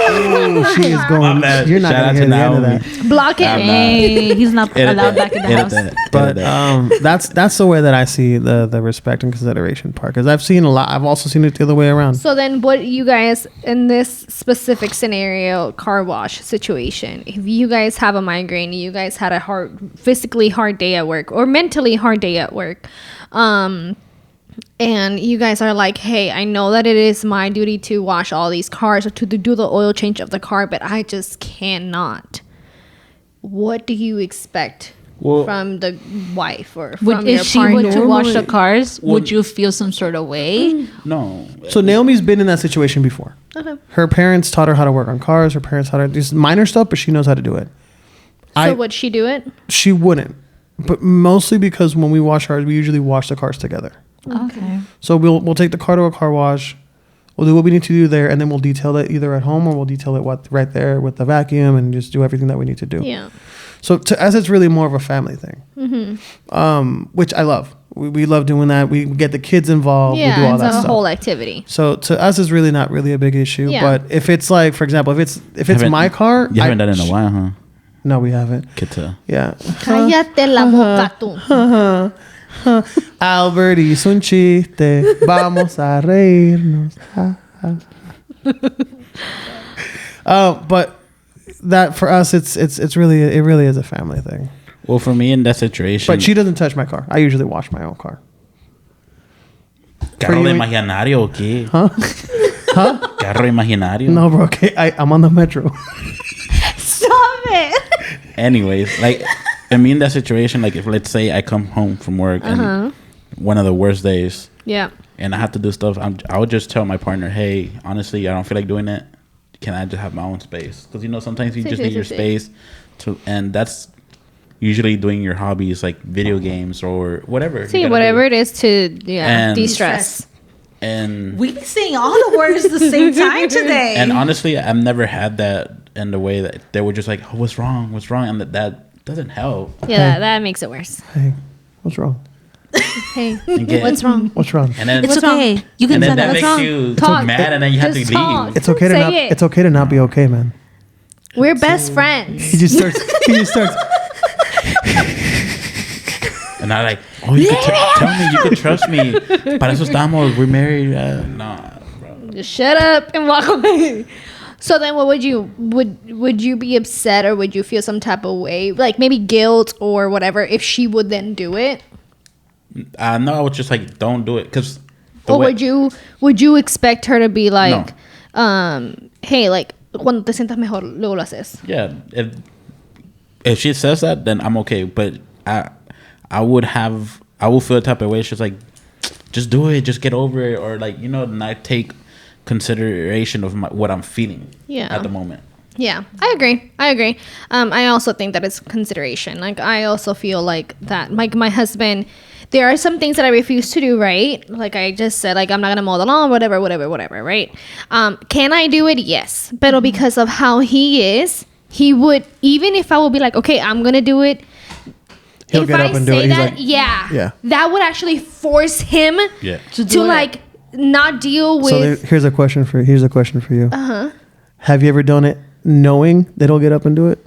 Oh, she is going. You're not going to hear the end of that. Block it. Hey, he's not allowed back in the house. But that's the way that I see the respect and consideration part. Because I've seen a lot. I've also seen it the other way around. So then, what you guys in this specific scenario, car wash situation? If you guys have a migraine, you guys had a physically hard day at work or mentally hard day at work, and you guys are like, hey, I know that it is my duty to wash all these cars or to do the oil change of the car, but I just cannot. What do you expect from the wife or from your partner? If she were to wash the cars, would you feel some sort of way? No. So Naomi's been in that situation before. Okay. Her parents taught her how to work on cars. Her parents taught her just minor stuff, but she knows how to do it. So would she do it? She wouldn't. But mostly because when we wash ours, we usually wash the cars together. Okay. So we'll take the car to a car wash. We'll do what we need to do there, and then we'll detail it either at home or we'll detail it right there with the vacuum and just do everything that we need to do. Yeah. So to us, it's really more of a family thing, which I love. We love doing that. We get the kids involved. Yeah, we do all that it's a stuff. whole activity. So to us, it's really not really a big issue. Yeah. But if it's like, for example, if it's my car, you haven't done it in a while, huh? No, we haven't. Good to. Yeah. Cállate la boca tú. Albert hizo un chiste. Vamos a reírnos. But that for us, it really is a family thing. Well, for me in that situation, But she doesn't touch my car. I usually wash my own car. carro de imaginario, ¿qué? Huh? Carro imaginario. No, bro. Okay, I'm on the metro. Stop it. Anyways, like, I mean, that situation, like, if let's say I come home from work and one of the worst days, Yeah. and I have to do stuff, I would just tell my partner, hey, honestly, I don't feel like doing it. Can I just have my own space? Because, you know, sometimes you just need your space and that's usually doing your hobbies, like video games or whatever. See, whatever it is to de-stress. And We've been saying all the words at the same time today. And honestly, I've never had that in the way that they were just like, oh, what's wrong? And that doesn't help. Yeah, that makes it worse. Hey, what's wrong? Hey, what's wrong? What's wrong? And then It's okay. You can and say then that that. makes you mad, and then you have to Just leave. talk. It's okay to Say not. it. It's okay to not be okay, man. We're best friends. He just starts. And I like, oh, you could tell me, you could trust me. Para eso estamos. We're married. Nah, bro. Just shut up and walk away. So then, what would you be upset or would you feel some type of way, like maybe guilt or whatever, if she would then do it? No, I would just like, don't do it, because. Or would you expect her to be like, hey, like cuando te sientas mejor, luego lo haces? Yeah, if she says that, then I'm okay. But I will feel the type of way. It's just like, just do it, just get over it, or like, you know, not take consideration of what I'm feeling at the moment. Yeah, I agree. I also think that it's consideration. Like, I also feel like that, like my husband, there are some things that I refuse to do, right? Like I just said, like, I'm not going to mow the lawn, whatever, right? Can I do it? Yes. But because of how he is, he would, even if I would be like, okay, I'm going to do it. He'll get up and do it. He's like, yeah, that would actually force him to like not deal with. So here's a question for you. Have you ever done it knowing that he'll get up and do it?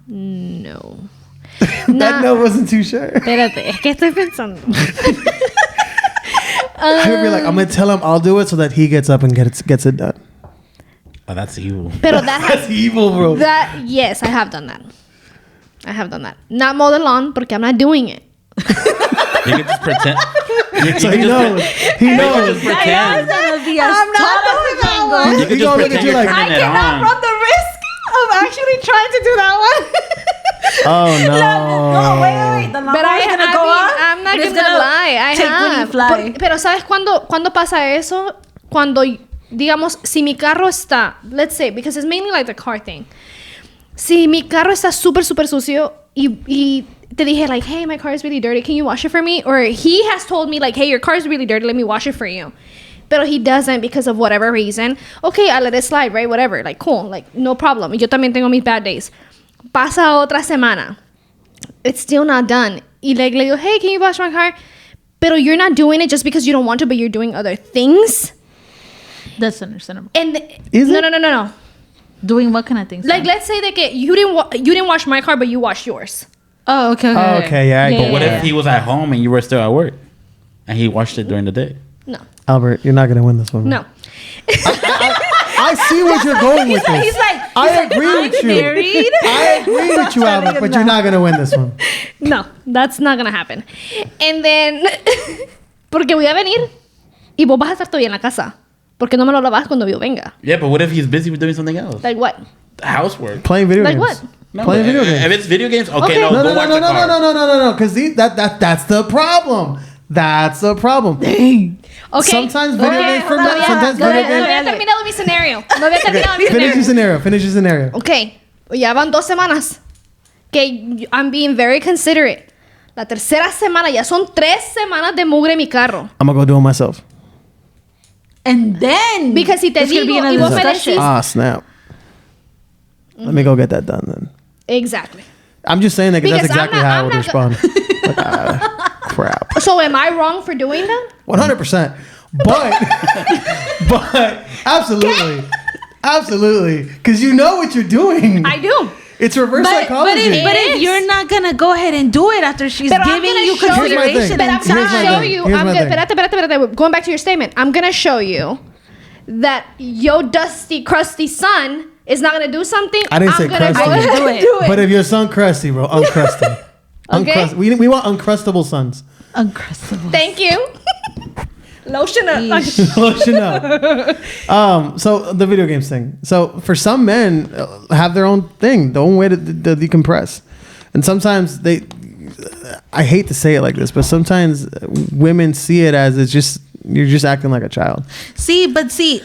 No. That no wasn't too sure. Espérate, es que estoy pensando. I would be like, I'm gonna tell him I'll do it so that he gets up and gets it done. Oh, that's evil. Pero That's evil, bro. Yes, I have done that. Not mow the lawn porque I'm not doing it. You can just pretend. So he knows. He knows. Pretend. I'm not doing that one. You can just pretend you're I turning it cannot on. run the risk of actually trying to do that one. Oh no. No, wait. The But I'm not gonna lie. I have. Pero ¿sabes cuándo pasa eso? Cuando, digamos, si mi carro está, let's say, because it's mainly like the car thing. Si mi carro está súper sucio y te dije like, hey, my car is really dirty, can you wash it for me? Or he has told me like, hey, your car is really dirty, let me wash it for you. Pero he doesn't because of whatever reason. Okay, I let it slide, right? Whatever. Like, cool. Like, no problem. Yo también tengo mis bad days. Pasa otra semana. It's still not done. Y like, le digo, hey, can you wash my car? Pero you're not doing it just because you don't want to, but you're doing other things. That's understandable. And no. Doing what kind of things? Like, let's say that you didn't wash my car, but you washed yours. Oh, okay. Okay, yeah. But what if he was at home and you were still at work, and he washed it during the day? No. Albert, you're not gonna win this one. No. I see what you're going with this. He's like, I agree with you. married. I agree with you, Albert, but you're not gonna win this one. No, that's not gonna happen. And then, porque voy a venir y vos vas a estar todavía en la casa. Porque no me lo lavas cuando yo venga. Yeah, but what if he's busy with doing something else? Like what? Housework. Playing video Like games. what? No, Playing video games. If it's video games, okay, Okay. no, No, go watch the car. no. Because that's the problem. That's the problem. Okay. Sometimes video games for men. Sometimes No video había games. terminado mi scenario. No había terminado mi Finish your scenario. Okay. Ya van 2 semanas. Que I'm being very considerate. La tercera semana, ya son 3 semanas de mugre en mi carro. I'm gonna go do it myself. And then, Because si te it's gonna digo be y another vos me discussion. decís. Snap. Let me go get that done then. Exactly. I'm just saying that because that's Because exactly how I would respond. Like, crap. So am I wrong for doing that? 100%. But absolutely. Because you know what you're doing. I do. It's reverse psychology. But if you're not gonna go ahead and do it after she's But I'm giving gonna you show you- consideration, But I'm Here's gonna my show thing. you. Here's my thing. Espérate. Going back to your statement, I'm gonna show you that your dusty, crusty son is not gonna do something. I didn't say I'm gonna crusty. go ahead and do it. But if your son crusty, bro, uncrusty. Okay. We want uncrustable sons. uncrustable. Thank you. Lotion up. Lotion up. So the video games thing. So for some men, have their own thing, their own way to decompress, and sometimes I hate to say it like this, but sometimes women see it as you're just acting like a child. See,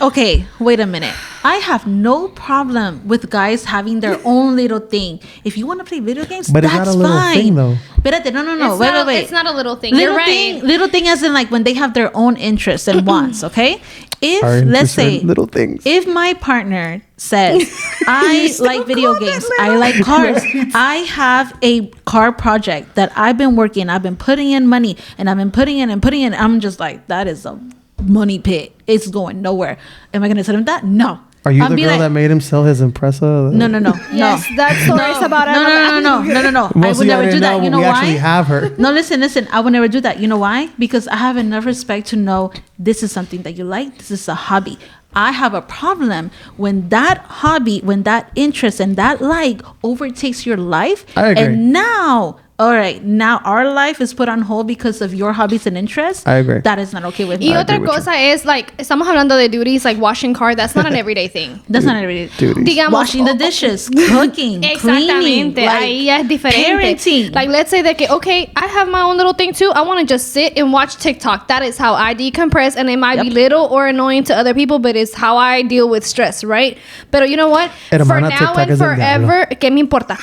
okay, wait a minute. I have no problem with guys having their own little thing. If you want to play video games, But it's that's not a little fine. thing, though. Espérate, no. Wait. It's not a little thing. Little You're thing, right. little thing as in like when they have their own interests and wants, okay? If, Our let's interests are say, little things. if my partner says, I like video games, I like cars, I have a car project that I've been working, I've been putting in money, and I've been putting in, I'm just like, that is a money pit. It's going nowhere. Am I going to tell him that? No. Are you I'll the be girl like, that made him sell his Impreza? No. Yes, that story is about No. I Mostly would never didn't do that. know, You but know we why? actually have her. No, listen. I would never do that. You know why? Because I have enough respect to know this is something that you like. This is a hobby. I have a problem when that hobby, when that interest and that like overtakes your life. I agree. And now our life is put on hold because of your hobbies and interests. I agree. That is not okay with me. Y otra cosa es like estamos hablando de duties like washing car. That's not an everyday thing. That's not every Duties. Digamos, washing the dishes, cooking, cleaning, Exactamente. Ahí ya es diferente. parenting. Like, let's say that, okay, I have my own little thing too. I want to just sit and watch TikTok. That is how I decompress. And it might be little or annoying to other people, but it's how I deal with stress, right? But you know what? Hermana, For now TikTok and es el forever, ¿qué me importa?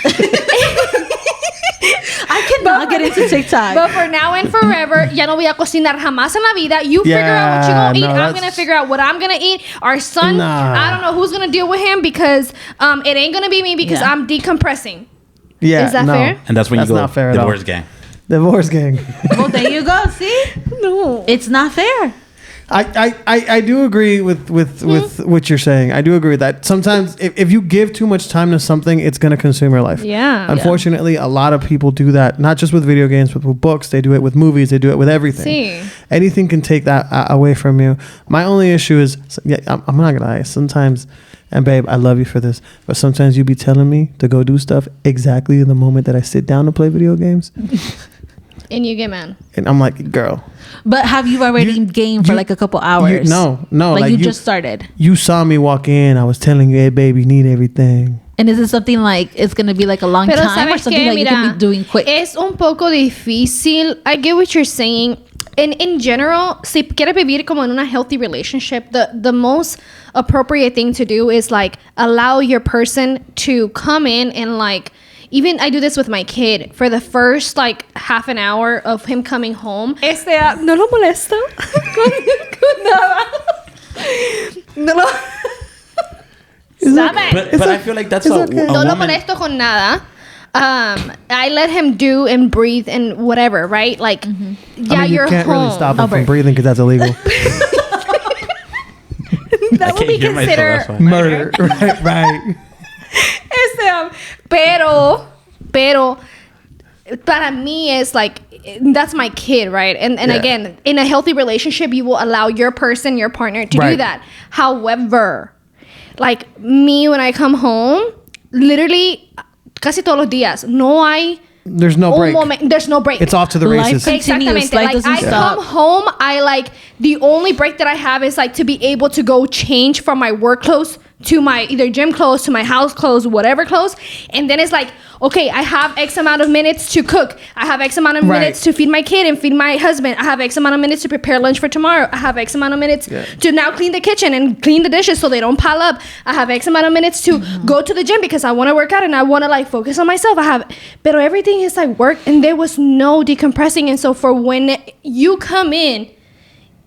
I cannot get into TikTok. But for now and forever, ya no voy a cocinar jamás en la vida. You figure out what you're going to eat. I'm going to figure out what I'm going to eat. Our son, I don't know who's going to deal with him because it ain't going to be me because I'm decompressing. Yeah, Is that fair? And that's when you go not fair at all. divorce gang. Divorce gang. Well, there you go. See? No. It's not fair. I do agree with what you're saying. I do agree with that. Sometimes if you give too much time to something, it's going to consume your life. Yeah. Unfortunately, a lot of people do that, not just with video games, but with books. They do it with movies. They do it with everything. Sí. Anything can take that away from you. My only issue is, I'm not going to lie. Sometimes, and babe, I love you for this, but sometimes you be telling me to go do stuff exactly in the moment that I sit down to play video games. And you get mad. And I'm like, girl. But have you already gamed for like a couple hours? No. Like you just started. You saw me walk in. I was telling you, hey, baby, you need everything. And is it something like it's going to be like a long Pero time or something that you can be doing quick? Es un poco difícil. I get what you're saying. In general, si quieres vivir como en una healthy relationship, the most appropriate thing to do is like allow your person to come in and like, even I do this with my kid for the first like half an hour of him coming home. No lo molesta con nada. No lo. Stop it. But I feel like that's No lo molesto con nada. I let him do and breathe and whatever, right? Like, yeah, you can't really stop him from breathing because that's illegal. That would be considered murder. Right. Pero para mí es like, that's my kid, right? And again, in a healthy relationship, you will allow your person, your partner to do that. However, like me, when I come home, literally casi todos los días, there's no break. There's no break. It's off to the races. Exactamente. Like I come home, the only break that I have is like to be able to go change from my work clothes to my either gym clothes, to my house clothes, whatever clothes. And then it's like, okay, I have X amount of minutes to cook. I have X amount of minutes to feed my kid and feed my husband. I have X amount of minutes to prepare lunch for tomorrow. I have X amount of minutes to now clean the kitchen and clean the dishes so they don't pile up. I have X amount of minutes to go to the gym because I want to work out and I want to like focus on myself. But everything is like work, and there was no decompressing. And so for when you come in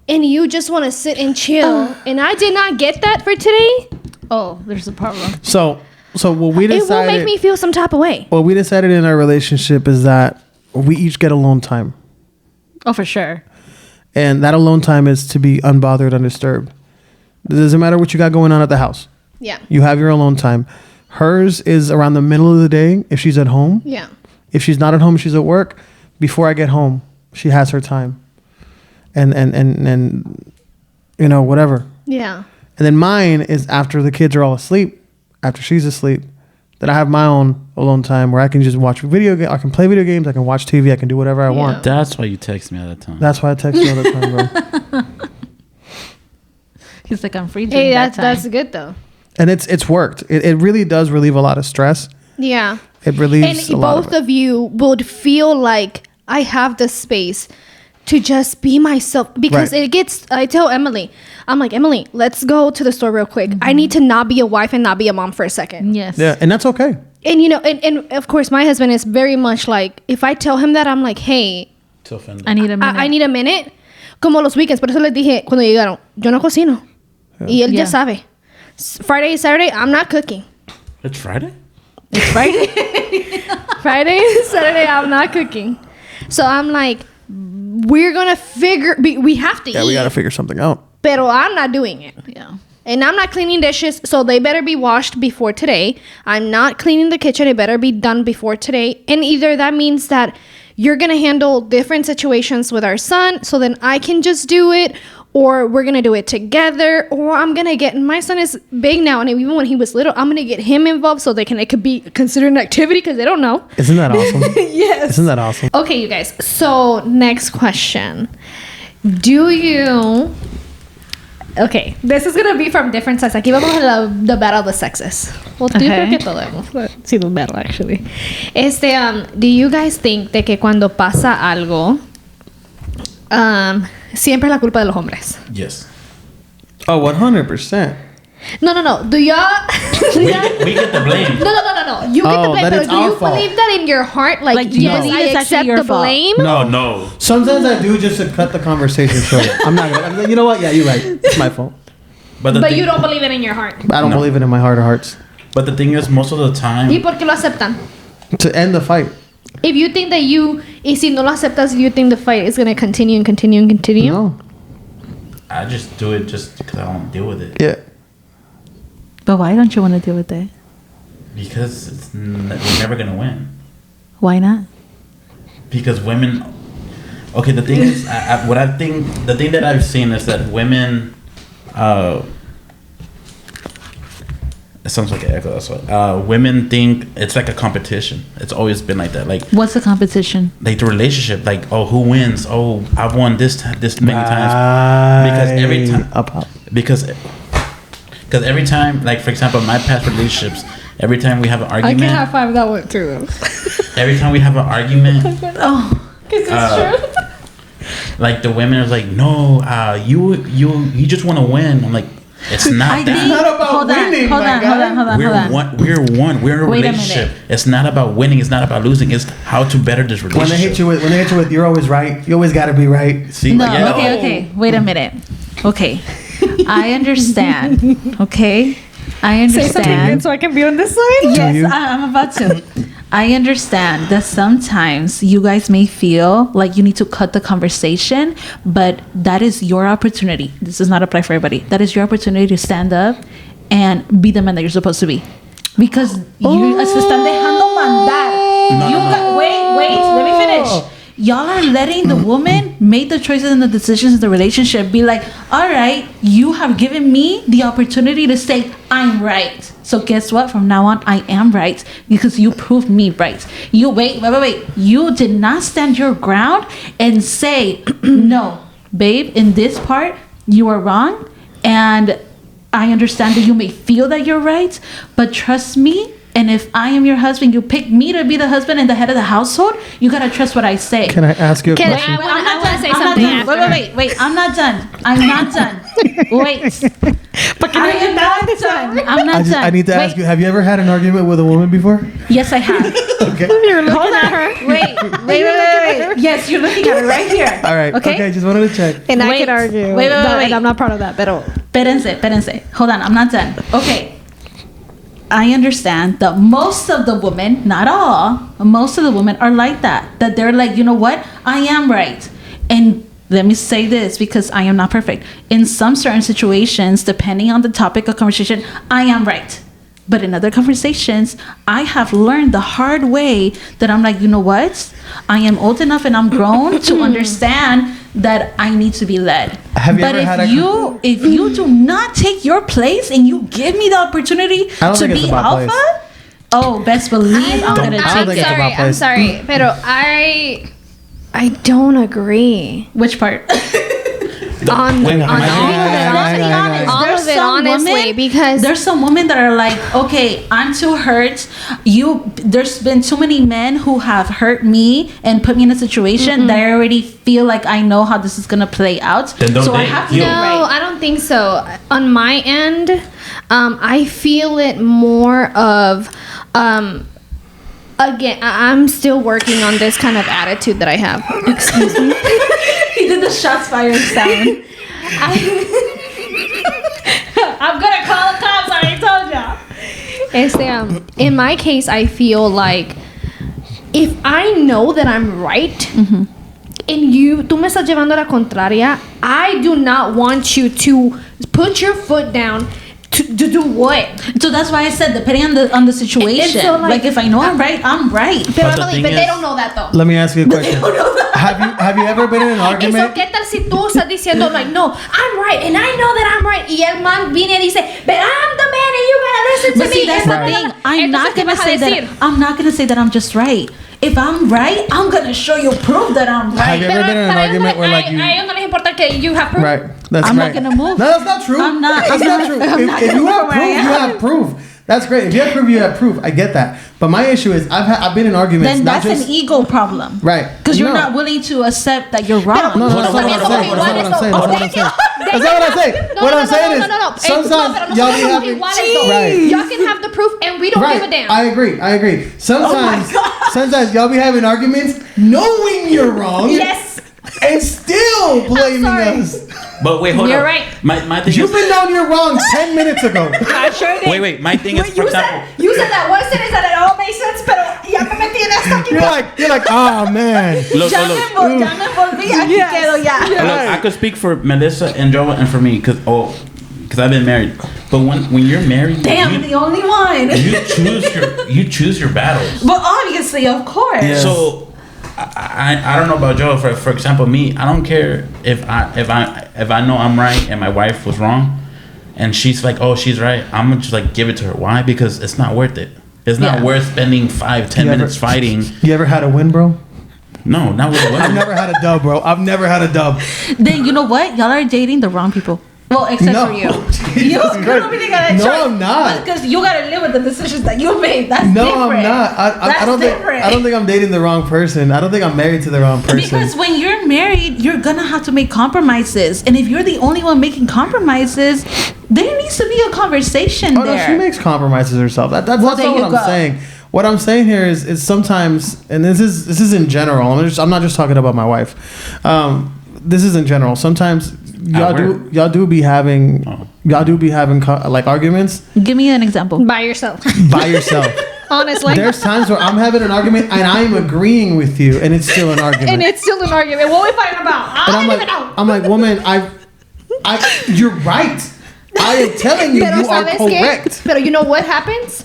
and you just want to sit and chill, and I did not get that for today. Oh, there's a problem. So what we decided, it will make me feel some type of way. What we decided in our relationship is that we each get alone time. Oh, for sure. And that alone time is to be unbothered, undisturbed. It doesn't matter what you got going on at the house. Yeah. You have your alone time. Hers is around the middle of the day if she's at home. Yeah. If she's not at home, she's at work. Before I get home, she has her time. And you know, whatever. Yeah. And then mine is after the kids are all asleep, after she's asleep, then I have my own alone time where I can just watch video games. I can play video games. I can watch TV. I can do whatever I want. That's why you text me all the time. That's why I text you all the time, bro. He's like, I'm free during that time. That's good though. And it's worked. It really does relieve a lot of stress. Yeah. It relieves and a lot both of it. of you would feel like I have the space to just be myself, because it gets, I tell Emily, I'm like, Emily, let's go to the store real quick. I need to not be a wife and not be a mom for a second. Yes. Yeah, and that's okay. And you know, and of course my husband is very much like, if I tell him that, I'm like, hey, I need a minute. I need a minute. Como los weekends, por eso les dije cuando llegaron, yo no cocino. Y él ya sabe. Friday, Saturday, I'm not cooking. It's Friday? It's Friday. Friday, Saturday, I'm not cooking. So I'm like, we're gonna we have to eat. Yeah, we gotta figure something out. Pero I'm not doing it. Yeah. And I'm not cleaning dishes, so they better be washed before today. I'm not cleaning the kitchen. It better be done before today. And either that means that you're gonna handle different situations with our son, so then I can just do it, or we're gonna do it together, or I'm gonna get, my son is big now, and even when he was little, I'm gonna get him involved so it could be considered an activity because they don't know. Isn't that awesome? Yes. Isn't that awesome? Okay, you guys. So next question. Okay, this is gonna be from different sides. Aquí vamos a the battle of the sexes. Well, yo creo que todo hemos sido un battle, actually. Do you guys think de que cuando pasa algo, siempre es la culpa de los hombres? Yes. Oh, 100%. No. Do y'all? We get the blame. No. You get the blame, that but it's do our you fault. believe that in your heart? Like do you yes, believe I it's actually accept your the fault? blame. No. Sometimes I do just to cut the conversation short. I'm not gonna. You know what? Yeah, you're right. It's my fault. But You don't believe it in your heart. I don't believe it in my heart of hearts. But the thing is, most of the time, ¿Y por qué lo aceptan? To end the fight. If you think that y si no lo aceptas, you think the fight is going to continue and continue and continue? No. I just do it just because I don't want to deal with it. Yeah. But why don't you want to deal with it? Because we're never going to win. Why not? Because women... Okay, the thing is, the thing that I've seen is that women... it sounds like an echo. That's what women think it's like a competition. It's always been like that. Like, what's the competition? Like the relationship. Like, oh, who wins? Oh, I've won this many times. Because every time, because every time, like for example, my past relationships, every time we have an argument, I can high five that one too. Every time we have an argument, because it's true. Like the women are like, no, you just want to win. I'm like, it's not that. It's not about winning. Hold on. We're one. We're in a relationship. It's not about winning. It's not about losing. It's how to better this relationship. When they hit you with, you're always right. You always got to be right. See? No. Yeah. Okay. Wait a minute. Okay. I understand. Okay. I understand. Say something good so I can be on this side. Yes, I'm about to. I understand that sometimes you guys may feel like you need to cut the conversation, but that is your opportunity. This does not apply for everybody. That is your opportunity to stand up and be the man that you're supposed to be. Because you se están dejando mandar. Wait, let me finish. Y'all are letting the woman make the choices and the decisions in the relationship be like, all right, you have given me the opportunity to say I'm right. So guess what? From now on, I am right because you proved me right. You wait. You did not stand your ground and say, no, babe, in this part, you are wrong. And I understand that you may feel that you're right, but trust me. And if I am your husband, you pick me to be the husband and the head of the household, you gotta trust what I say. Can I ask you a question? I'm not going to say something after. Wait, I'm not done. I'm not done. Wait. I am not done. I'm not done. I need to ask you, have you ever had an argument with a woman before? Yes, I have. Okay. You're looking at her. Wait. Yes, you're looking at her right here. All right. Okay, just wanted to check. And I can argue. Wait. And I'm not part of that, pero. Espérense. Hold on, I'm not done. Okay. I understand that most of the women, not all, most of the women are like that. That they're like, you know what? I am right. And let me say this because I am not perfect. In some certain situations, depending on the topic of conversation, I am right. But in other conversations, I have learned the hard way that I'm like, you know what? I am old enough and I'm grown to understand that I need to be led. If you do not take your place and you give me the opportunity to be alpha, best believe I'm gonna take it. I'm sorry, pero I don't agree. Which part? Honestly, because there's some women that are like, okay, I'm too hurt. There's been too many men who have hurt me and put me in a situation that I already feel like I know how this is gonna play out. So I have to be right. I don't think so. On my end, I feel it more of again, I'm still working on this kind of attitude that I have. Excuse me. He did the shots fired sound. I'm gonna call the cops. I already told y'all. In my case, I feel like if I know that I'm right, and tú me estás llevando la contraria, I do not want you to put your foot down. To do what? So that's why I said depending on the situation. So like if I know I'm right, I'm right. But they don't know that though. Let me ask you a question. Have you ever been in an argument? So ¿qué tal si tú estás diciendo like no, I'm right and I know that I'm right y el man viene y dice, but I'm the man and you gotta listen to me. See, that's the thing. I'm not gonna say that I'm just right. If I'm right, I'm gonna show you proof that I'm right. Have you ever been in an argument where like you? A ellos no les importa que you have proof. Right. I'm not gonna move. No, that's not true. I'm not. That's not true. If you have proof, you have proof. That's great. If you have proof, you have proof. I get that. But my issue is I've been in arguments. Then that's an ego problem. Right. Because you're not willing to accept that you're wrong. No, that's not what I'm saying. That's not what I'm saying. What I'm saying is sometimes y'all be having. Right. Y'all can have the proof and we don't give a damn. I agree. Sometimes y'all be having arguments knowing you're wrong. Yes. And still blaming us. But wait, hold on. You're right. My thing You've been known you're wrong 10 minutes ago. I sure did. Wait. My thing is, for example. You said that one sentence that it all makes sense, pero ya me metí You're like, oh man. Look. Ya me volví, aquí quedo ya. Look, I could speak for Melissa and Jova and for me, because I've been married. But when you're married, Damn, the only one. you choose your battles. But obviously, of course. Yeah. So I don't know about Jova. For example, me, I don't care if I know I'm right and my wife was wrong, and she's like, oh, she's right. I'm gonna just like give it to her. Why? Because it's not worth it. It's not worth spending 5-10 minutes fighting. You ever had a win, bro? No, not with a win. I've never had a dub, bro. I've never had a dub. Then you know what? Y'all are dating the wrong people. Well, except for you. You don't really gotta I'm not. Because you gotta live with the decisions that you made. That's No, different. I'm not. I don't think I'm dating the wrong person. I don't think I'm married to the wrong person. Because when you're married, you're gonna have to make compromises, and if you're the only one making compromises, there needs to be a conversation there. No, she makes compromises herself. That's not what I'm saying. What I'm saying here is sometimes, and this is in general. I'm not just talking about my wife. This is in general. Sometimes y'all do be having like arguments. Give me an example. By yourself. Honestly. There's times where I'm having an argument and I'm agreeing with you, and it's still an argument. And it's still an argument. What are we fighting about? I don't even know. I'm like, woman, you're right. I am telling you, you are correct. But you know what happens?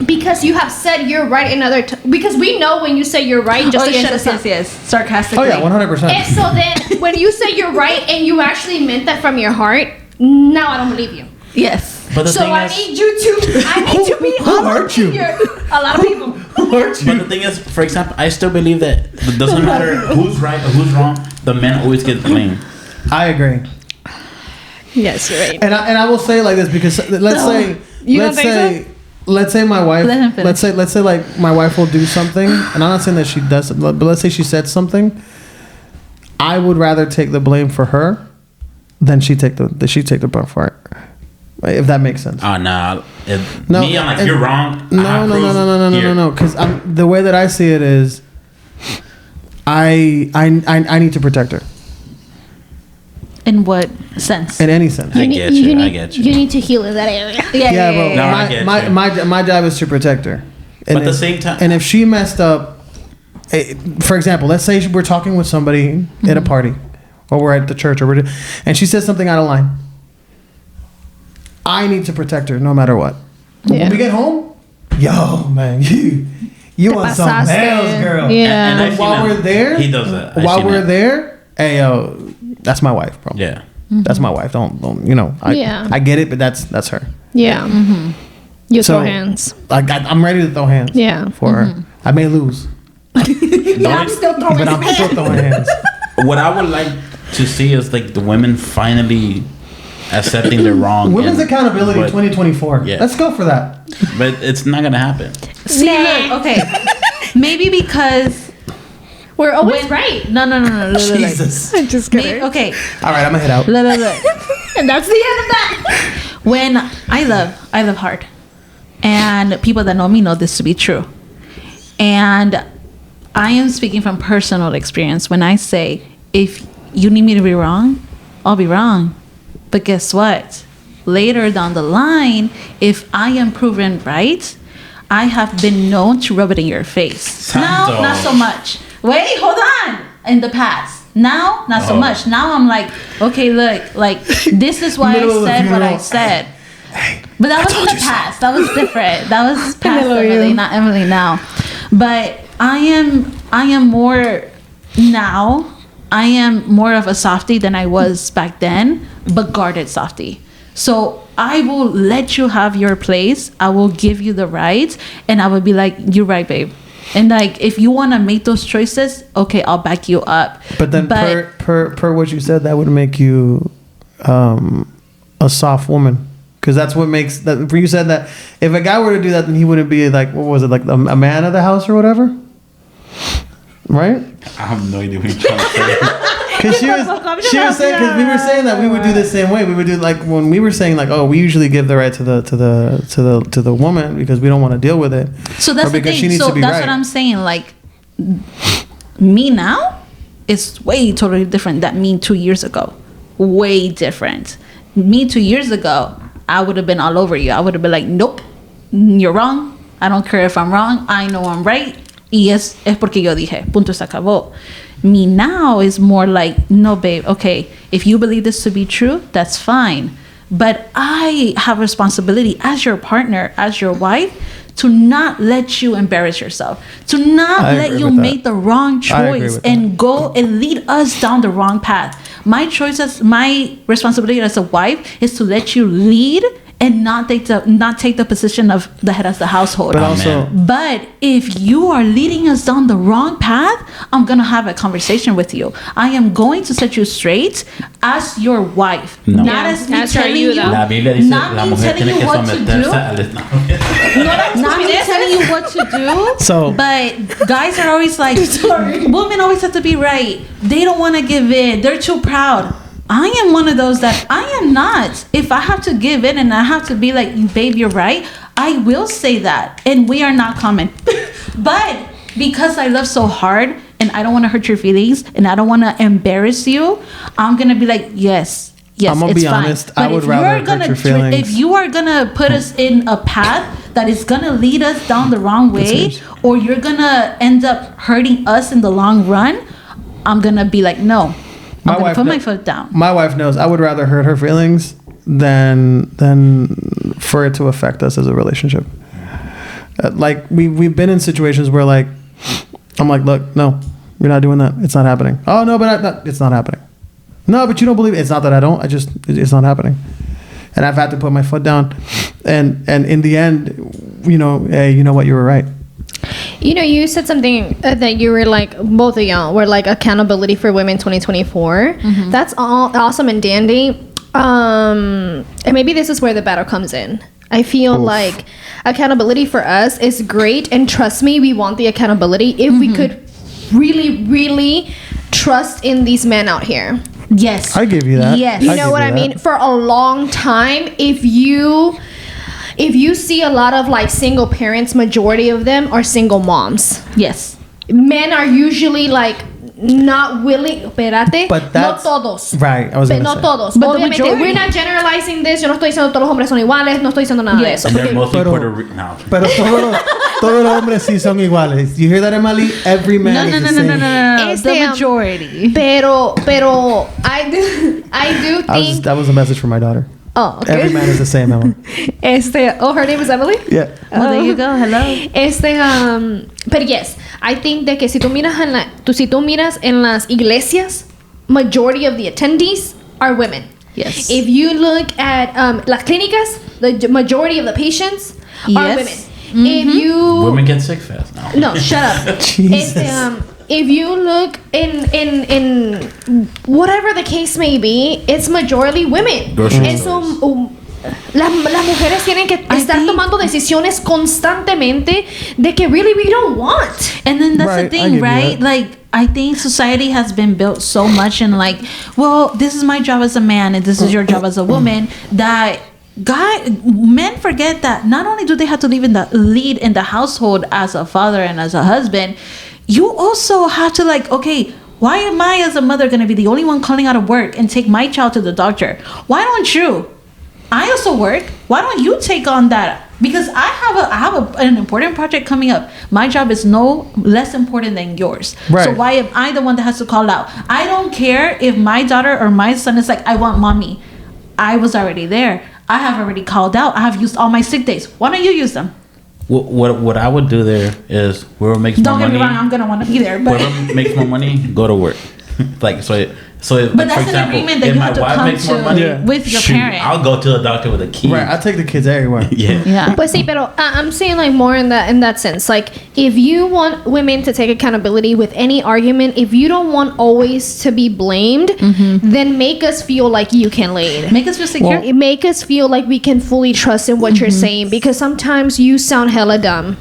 Because you have said you're right in other because we know when you say you're right just to shut us up. Yes. Sarcastically. Oh yeah, 100%. And so then when you say you're right and you actually meant that from your heart, now I don't believe you. Yes. But the So thing I is, need you to be who hurt you? A lot of people. Who hurt you? But the thing is, for example, I still believe that it doesn't matter who's right or who's wrong. The men always get blamed. I agree. Yes, you're right. And I will say it like this because let's say my wife. Let's say like my wife will do something, and I'm not saying that she does it, but let's say she said something. I would rather take the blame for her than she take the brunt for it. If that makes sense. Oh no, me, I'm like, you're wrong. No. Because the way that I see it is, I need to protect her. In what sense? In any sense. I get you. You need to heal in that area. Yeah, bro. No, I get you. My job is to protect her. But at the same time, and if she messed up, for example, let's say we're talking with somebody at a party, or we're at the church, and she says something out of line. I need to protect her no matter what. Yeah. When we get home, yo, man, you want something else, girl. Yeah. And while we're there, he does that. While we're there, hey, yo, that's my wife, bro. Yeah. That's my wife. Don't I get it, but that's her. Yeah. Mm-hmm. You throw hands. I'm ready to throw hands. Yeah. For her. I may lose. I'm still throwing hands. What I would like to see is like the women finally accepting their wrong. Women's accountability 2024. Yeah. Let's go for that. But it's not gonna happen. See, look, okay. Maybe because we're always right. No. Jesus. I'm just kidding. Okay. All right, I'm gonna head out. Look. And that's the end of that. When I love hard. And people that know me know this to be true. And I am speaking from personal experience when I say, if you need me to be wrong, I'll be wrong. But guess what? Later down the line, if I am proven right, I have been known to rub it in your face. Now, not so much. Wait, hold on. In the past. Now, not so much. Now I'm like, okay, look, like, this is why I said what I said. Hey, but that was in the past. That was different. That was past Emily, not Emily now. But I am more now. I am more of a softie than I was back then, but guarded softie. So I will let you have your place. I will give you the rights, and I will be like, "You're right, babe." And like, if you want to make those choices, okay, I'll back you up. But then, per what you said, that would make you a soft woman. Because that's what makes that. You said that if a guy were to do that, then he wouldn't be like, what was it, like a man of the house or whatever, right? I have no idea what you're trying to say. Because she was saying, because we were saying that we would do the same way. We would do like when we were saying like, oh, we usually give the right to the woman because we don't want to deal with it. So that's the thing. So that's what I'm saying. Like me now is way totally different than me 2 years ago. Way different. Me 2 years ago, I would have been all over you. I would have been like, nope, you're wrong. I don't care if I'm wrong. I know I'm right. Y es porque yo dije, punto, se acabó. Me now is more like, no, babe, okay, if you believe this to be true, that's fine. But I have responsibility as your partner, as your wife, to not let you embarrass yourself, to not let you make the wrong choice and go and lead us down the wrong path. My responsibility as a wife is to let you lead and not take the position of the head of the household. But if you are leading us down the wrong path, I'm gonna have a conversation with you. I am going to set you straight as your wife, not as me telling you. La Biblia dice, la mujer tiene que someterse al not me telling you what to do. So, but guys are always like, women always have to be right. They don't want to give in. They're too proud. I am one of those that I am not. If I have to give in and I have to be like, babe, you're right, I will say that. And we are not common. But because I love so hard and I don't want to hurt your feelings and I don't want to embarrass you, I'm going to be like, yes, I'm going to be fine. honest. But I would rather hurt your feelings. If you are going to put us in a path that is going to lead us down the wrong way, or you're going to end up hurting us in the long run, I'm going to be like, no. I'm gonna put my foot down. My wife knows I would rather hurt her feelings than for it to affect us as a relationship. Like we've been in situations where like I'm like, look, no, you're not doing that. It's not happening. Oh no, but it's not happening. No, but you don't believe it. It's not that I don't. It's not happening. And I've had to put my foot down. And in the end, hey, you know what? You were right. You said something that you were like, both of y'all were like accountability for women 2024. Mm-hmm. That's all awesome and dandy. And maybe this is where the battle comes in. I feel like accountability for us is great. And trust me, we want the accountability if we could really, really trust in these men out here. Yes. I give you that. Yes. You know what I mean? For a long time, if you see a lot of like single parents, majority of them are single moms. Yes. Men are usually like not willing. Espérate. But that's, no todos. Right. I was going to say. No todos. But obviamente, we're not generalizing this. Yo no estoy diciendo todos los hombres son iguales. No estoy diciendo nada de eso. And they're mostly Puerto Rican now. Pero todos los hombres sí son iguales. You hear that, Emily? Every man is the same. No. The majority. Pero I do think that was a message for my daughter. Oh, okay. Every man is the same, Emily. Her name is Emily? Yeah. Oh, there you go. Hello. But yes, I think that que si tú miras en las iglesias, majority of the attendees are women. Yes. If you look at las clínicas, the majority of the patients are women. Mm-hmm. If you women get sick fast now. No, shut up. Jesus. If you look in whatever the case may be, it's majority women. And so las mujeres tienen que estar tomando decisiones constantemente de que really we don't want. And then that's the thing, right? Like, I think society has been built so much in like, well, this is my job as a man and this is your job as a woman, that men forget that not only do they have to lead in the household as a father and as a husband, you also have to like, okay, why am I as a mother going to be the only one calling out of work and take my child to the doctor? Why don't you? I also work. Why don't you take on that? Because I have an important project coming up. My job is no less important than yours. Right. So why am I the one that has to call out? I don't care if my daughter or my son is like, I want mommy. I was already there. I have already called out. I have used all my sick days. Why don't you use them? What I would do there is whoever makes more money. Don't get me wrong, I'm gonna want to be there. But whoever makes more money, go to work. Like so. But that's an agreement that you have to come to with your parent. I'll go to the doctor with a key. Right, I'll take the kids everywhere. Yeah. Pues sí, pero I'm saying like more in that sense. Like if you want women to take accountability with any argument, if you don't want always to be blamed, then make us feel like you can lead. Make us feel secure. Make us feel like we can fully trust in what you're saying, because sometimes you sound hella dumb.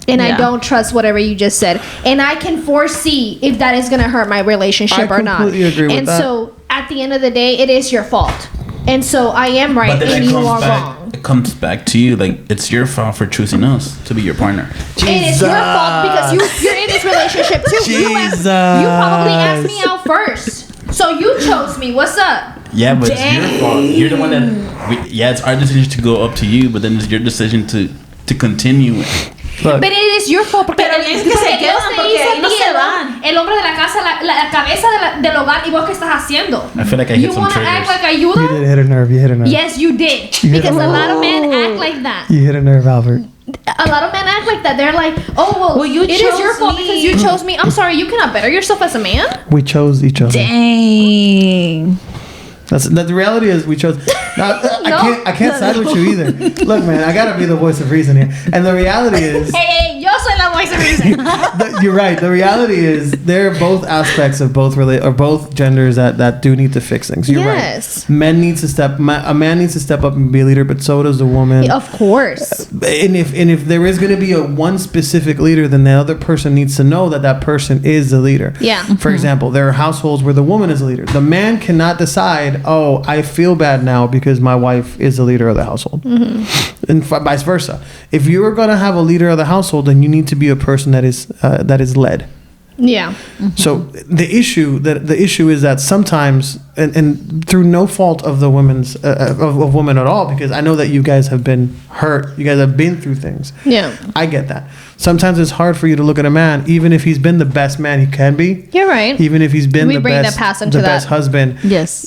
And I don't trust whatever you just said. And I can foresee if that is going to hurt my relationship or not. I completely agree with that. And so at the end of the day, it is your fault. And so I am right and you are wrong. It comes back to you. Like, it's your fault for choosing us to be your partner. Jesus. It is your fault because you're in this relationship too. You probably asked me out first. So you chose me. What's up? Yeah, but it's your fault. You're the one that... it's our decision to go up to you, but then it's your decision to continue it. But it is your fault porque, Pero es que se quedan porque ahí no se van. El hombre de la casa, la cabeza del hogar, y vos qué estás haciendo? I feel like I hit some You wanna act triggers. like You ayuda? did hit a nerve. You hit a nerve. Yes, you did. You hit Because a a nerve. lot of men act like that. You hit a nerve, Albert. A lot of men act like that. They're like, oh, well you it is your chose fault me. because you chose me. I'm sorry, you cannot better yourself as a man. We chose each other. Dang. The reality is we chose. Now, I can't side with you either. Look, man, I gotta be the voice of reason here. And the reality is, Hey, yo soy la voice of reason. you're right. The reality is there are both aspects of both genders that do need to fix things. You're Yes. right. A man needs to step up and be a leader, but so does the woman. Of course. And if there is going to be one specific leader, then the other person needs to know that person is the leader. Yeah. For example, there are households where the woman is the leader. The man cannot decide, oh, I feel bad now because my wife is the leader of the household, and vice versa. If you are going to have a leader of the household, then you need to be a person that is led. Yeah. So the issue is that sometimes, and through no fault of the women's of women at all, because I know that you guys have been hurt, you guys have been through things. Yeah. I get that. Sometimes it's hard for you to look at a man, even if he's been the best man he can be. You're right. Even if he's been We the bring best, that past into the best that. husband. Yes.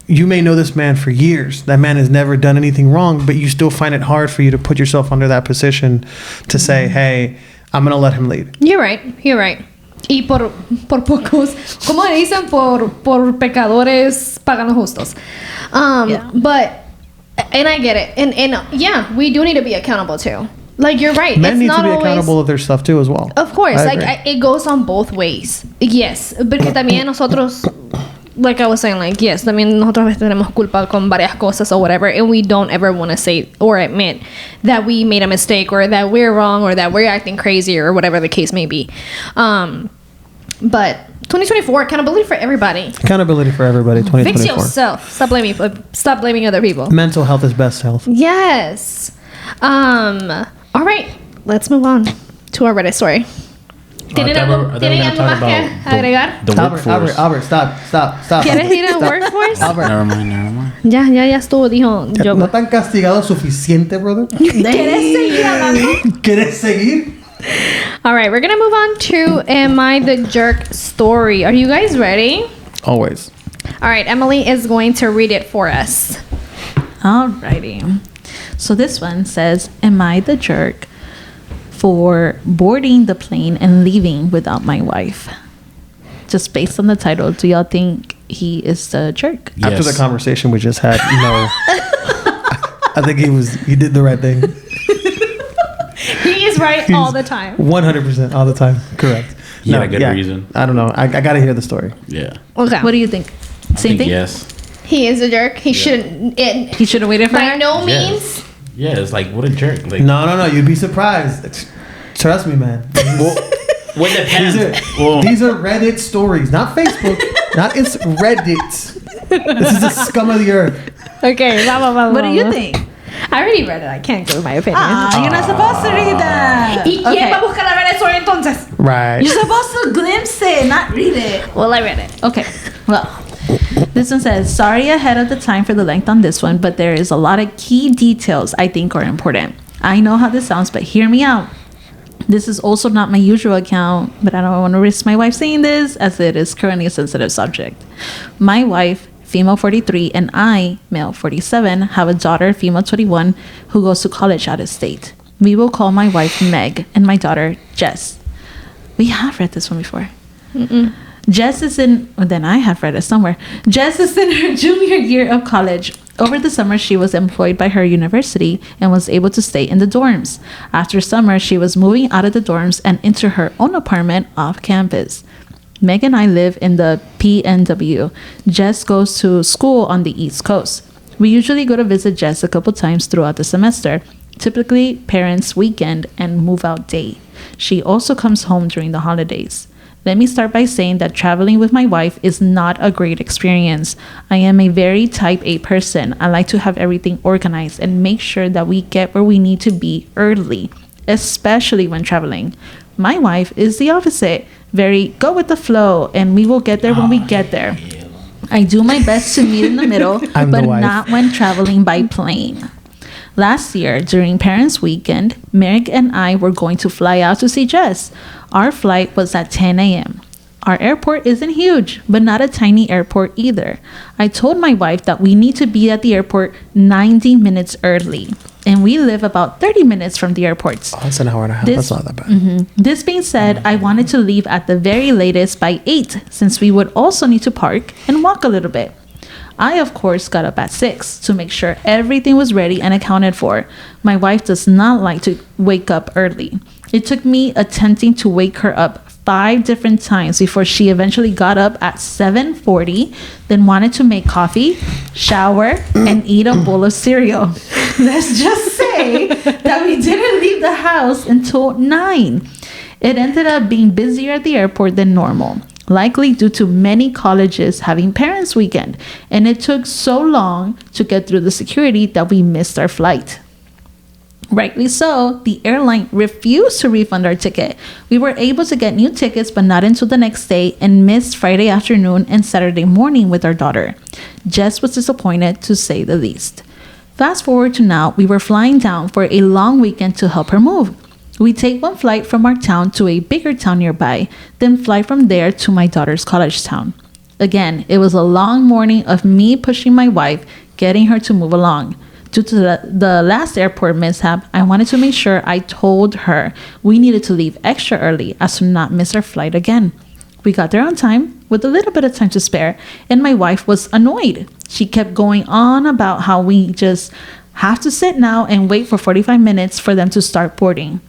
You may know this man for years. That man has never done anything wrong, but you still find it hard for you to put yourself under that position to say, hey, I'm going to let him lead. You're right. You're right. Y por pocos, ¿cómo le dicen? Por pecadores pagan los justos. Yeah. But, and I get it. And yeah, we do need to be accountable too. Like, you're right. Men it's need not to be always, accountable of their stuff too as well. Of course. I Like, agree. it goes on both ways. Yes. Porque también nosotros, like I was saying, like, yes, también nosotros a veces tenemos culpa con varias cosas or whatever, and we don't ever want to say or admit that we made a mistake or that we're wrong or that we're acting crazy or whatever the case may be. But 2024, accountability for everybody. Accountability for everybody, 2024. Fix yourself. Stop blaming other people. Mental health is best health. Yes. All right, let's move on to our Reddit story. ¿Tienen algo más que agregar? The workforce. Albert, stop. ¿Quieres ir al workforce? Albert, Never mind. Ya estuvo, dijo ¿no Jova. te han castigado suficiente, brother? ¿Quieres seguir hablando? ¿Quieres seguir? All right, we're gonna move on to Am I the Jerk story. Are you guys ready? Always. All right, Emily is going to read it for us. Alrighty. So this one says, am I the jerk for boarding the plane and leaving without my wife? Just based on the title, do y'all think he is the jerk? Yes. After the conversation we just had, no. I think he did the right thing. He is right all the time. 100% all the time. Correct. He had a good reason. I don't know. I got to hear the story. Yeah. Okay. What do you think? I Same think thing? yes. He is a jerk. He shouldn't. He should have waited for By her? no Yes. means. Yeah, it's like, what a jerk. Like, No. You'd be surprised. Trust me, man. well, what depends? These are Reddit stories, not Facebook, not Reddit. This is the scum of the earth. Okay, vamos. What do you think? I already read it. I can't give my opinion. You're not supposed to read that. ¿Y quién va a buscar la Reddit story entonces? Right. You're supposed to glimpse it, not read it. Well, I read it. Okay, well, this one says, sorry ahead of the time for the length on this one, but there is a lot of key details I think are important. I know how this sounds, but hear me out. This is also not my usual account, but I don't want to risk my wife seeing this as it is currently a sensitive subject. My wife, female 43, and I, male 47, have a daughter, female 21, who goes to college out of state. We will call my wife Meg and my daughter Jess. We have read this one before. Jess is then I have read it somewhere. Jess is in her junior year of college. Over the summer, she was employed by her university and was able to stay in the dorms. After summer, she was moving out of the dorms and into her own apartment off campus. Meg and I live in the PNW. Jess goes to school on the East Coast. We usually go to visit Jess a couple times throughout the semester, typically parents' weekend and move-out day. She also comes home during the holidays. Let me start by saying that traveling with my wife is not a great experience. I am a very type A person. I like to have everything organized and make sure that we get where we need to be early, especially when traveling. My wife is the opposite. Very go with the flow, and we will get there when we get there. I do my best to meet in the middle, I'm but the wife. not when traveling by plane. Last year, during Parents' Weekend, Meg and I were going to fly out to see Jess. Our flight was at 10 a.m. Our airport isn't huge, but not a tiny airport either. I told my wife that we need to be at the airport 90 minutes early, and we live about 30 minutes from the airport. Oh, that's an hour and a half. That's not that bad. This being said, I wanted to leave at the very latest by 8, since we would also need to park and walk a little bit. I, of course, got up at 6 to make sure everything was ready and accounted for. My wife does not like to wake up early. It took me attempting to wake her up 5 different times before she eventually got up at 7:40, then wanted to make coffee, shower, and eat a bowl of cereal. Let's just say that we didn't leave the house until 9. It ended up being busier at the airport than normal, likely due to many colleges having Parents' Weekend, and it took so long to get through the security that we missed our flight. Rightly so, the airline refused to refund our ticket. We were able to get new tickets, but not until the next day, and missed Friday afternoon and Saturday morning with our daughter. Jess was disappointed, to say the least. Fast forward to now, we were flying down for a long weekend to help her move. We take one flight from our town to a bigger town nearby, then fly from there to my daughter's college town. Again, it was a long morning of me pushing my wife, getting her to move along. Due to the last airport mishap, I wanted to make sure I told her we needed to leave extra early as to not miss our flight again. We got there on time, with a little bit of time to spare, and my wife was annoyed. She kept going on about how we just have to sit now and wait for 45 minutes for them to start boarding.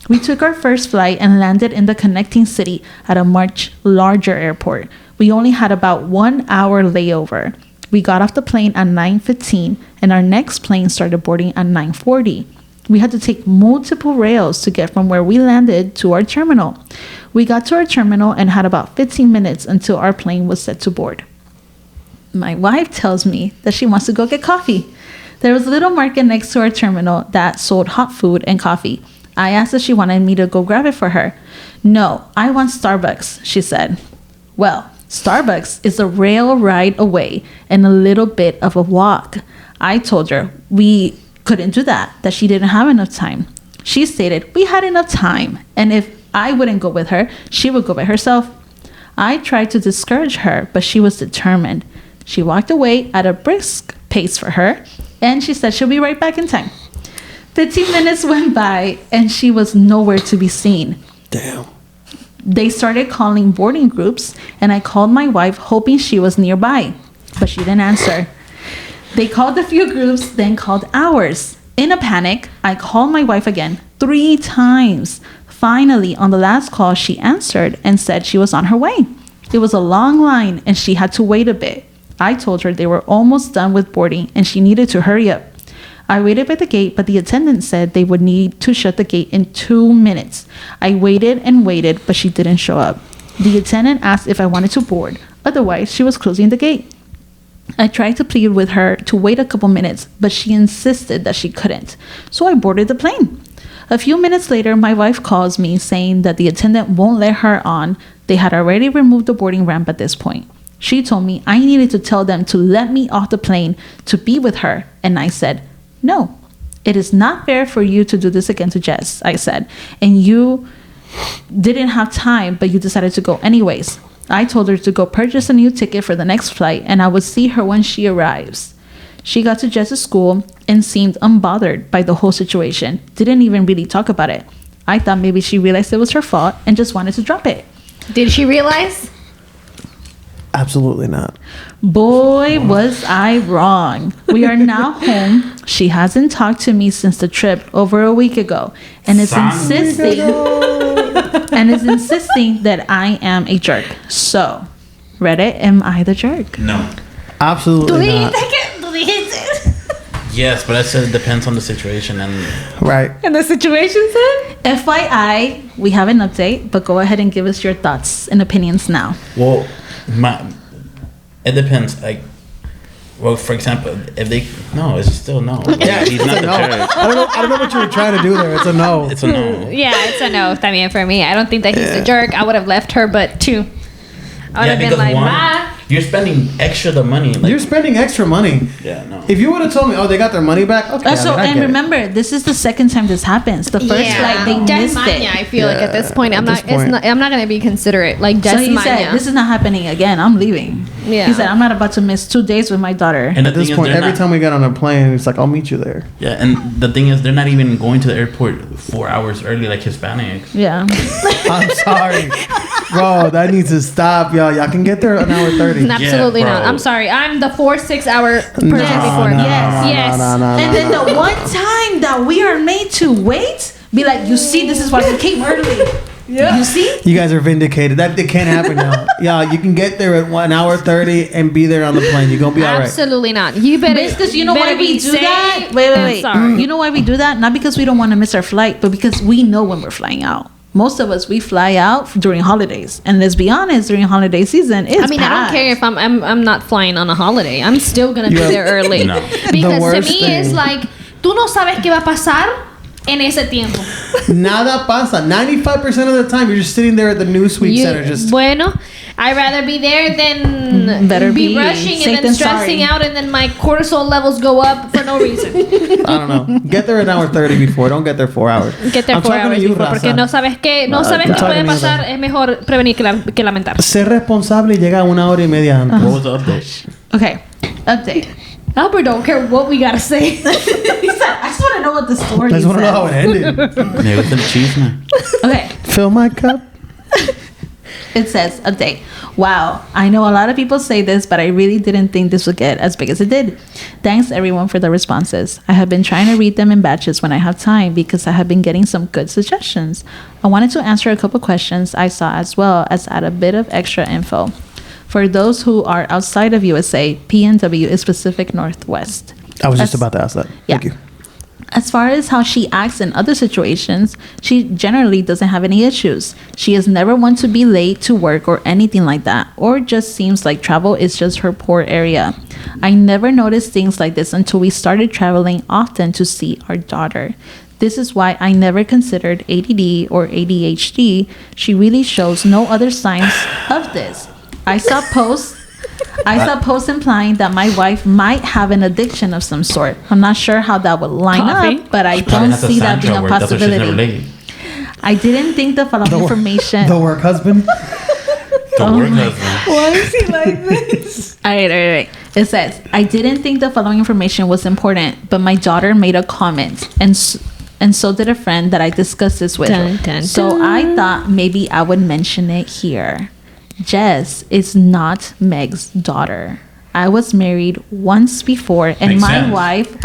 We took our first flight and landed in the connecting city at a much larger airport. We only had about 1 hour layover. We got off the plane at 9:15, and our next plane started boarding at 9:40. We had to take multiple rails to get from where we landed to our terminal. We got to our terminal and had about 15 minutes until our plane was set to board. My wife tells me that she wants to go get coffee. There was a little market next to our terminal that sold hot food and coffee. I asked if she wanted me to go grab it for her. No, I want Starbucks, she said. Well, Starbucks is a rail ride away and a little bit of a walk. I told her we couldn't do that she didn't have enough time. She stated we had enough time, and if I wouldn't go with her, she would go by herself. I tried to discourage her, but she was determined. She walked away at a brisk pace for her, and she said she'll be right back in time. 15 minutes went by, and she was nowhere to be seen. Damn. They started calling boarding groups, and I called my wife hoping she was nearby, but she didn't answer. They called a few groups, then called ours. In a panic, I called my wife again 3 times. Finally, on the last call, she answered and said she was on her way. It was a long line, and she had to wait a bit. I told her they were almost done with boarding, and she needed to hurry up. I waited by the gate, but the attendant said they would need to shut the gate in 2 minutes. I waited and waited, but she didn't show up. The attendant asked if I wanted to board. Otherwise, she was closing the gate. I tried to plead with her to wait a couple minutes, but she insisted that she couldn't. So I boarded the plane. A few minutes later, my wife calls me saying that the attendant won't let her on. They had already removed the boarding ramp at this point. She told me I needed to tell them to let me off the plane to be with her, and I said, "No, it is not fair for you to do this again to Jess," I said, "and you didn't have time, but you decided to go anyways." I told her to go purchase a new ticket for the next flight, and I would see her when she arrives. She got to Jess's school and seemed unbothered by the whole situation, didn't even really talk about it. I thought maybe she realized it was her fault and just wanted to drop it. Did she realize? Absolutely not. Boy, was I wrong. We are now home. She hasn't talked to me since the trip over a week ago, and is insisting that I am a jerk. So, Reddit, am I the jerk? No. Absolutely not. Yes, but I said it depends on the situation and Right. And the situation said? FYI, we have an update, but go ahead and give us your thoughts and opinions now. well, it depends. Like, well, for example, if they it's still no. Like, Yeah, he's not the no. jerk. I don't know what you were trying to do there. It's a no. It's a no. Yeah, it's a no. I mean, for me, I don't think that he's a jerk. I would have left her, but 2. I would have been because like, one, bye. You're spending extra the money. You're spending extra money. Yeah, no. If you would have told me, they got their money back. Okay. Also, and remember, this is the second time this happens. The first flight, they missed it. I feel like at this point, I'm not gonna be considerate. Like, so he said, "This is not happening again. I'm leaving." Yeah. He said, "I'm not about to miss 2 days with my daughter." And at this point, every time we get on a plane, it's like, "I'll meet you there." Yeah, and the thing is, they're not even going to the airport 4 hours early like Hispanics. Yeah. I'm sorry, bro. That needs to stop, y'all. Y'all can get there an hour 30. Absolutely not. I'm sorry. I'm the 4-6 hour person before. Yes. And then the one time that we are made to wait, be like, you see, this is why we came early. Yeah. You see? You guys are vindicated. That it can't happen now. Yeah, you can get there at 1 hour 30 and be there on the plane. You're gonna be all right. Absolutely not. You better. Because you know why we do that? Wait. You know why we do that? Not because we don't want to miss our flight, but because we know when we're flying out. Most of us, we fly out during holidays, and let's be honest, during holiday season, it's I don't care if I'm not flying on a holiday. I'm still gonna be there early. No. Because to me, it's like, tú no sabes qué va a pasar en ese tiempo. Nada pasa. 95% of the time, you're just sitting there at the New Suite Center. Bueno, I'd rather be there than better be rushing and then stressing out, and then my cortisol levels go up for no reason. I don't know. Get there an hour 30 before. Don't get there 4 hours. Get there 4 hours before, porque no sabes qué puede pasar. Es mejor prevenir que lamentar. Ser responsable y llega 1 hora y media antes. What was the update? Okay, update. Albert don't care what we gotta say. He said, I just want to know what the story is. I just want to know how it ended. Maybe it's an achievement. Okay. Fill my cup. It says, update. Wow, I know a lot of people say this, but I really didn't think this would get as big as it did. Thanks everyone for the responses. I have been trying to read them in batches when I have time because I have been getting some good suggestions. I wanted to answer a couple questions I saw as well as add a bit of extra info. For those who are outside of USA, PNW is Pacific Northwest. I was just about to ask that. Yeah. Thank you. As far as how she acts in other situations, she generally doesn't have any issues. She is never one to be late to work or anything like that, or just seems like travel is just her poor area. I never noticed things like this until we started traveling often to see our daughter. This is why I never considered ADD or ADHD. She really shows no other signs of this. I saw posts implying that my wife might have an addiction of some sort. I'm not sure how that would line up, but I don't see that being a possibility. I didn't think the following information. The work husband? The work husband. Why is he like this? All right. It says, I didn't think the following information was important, but my daughter made a comment, and so did a friend that I discussed this with. So I thought maybe I would mention it here. Jess is not Meg's daughter. I was married once before, and my wife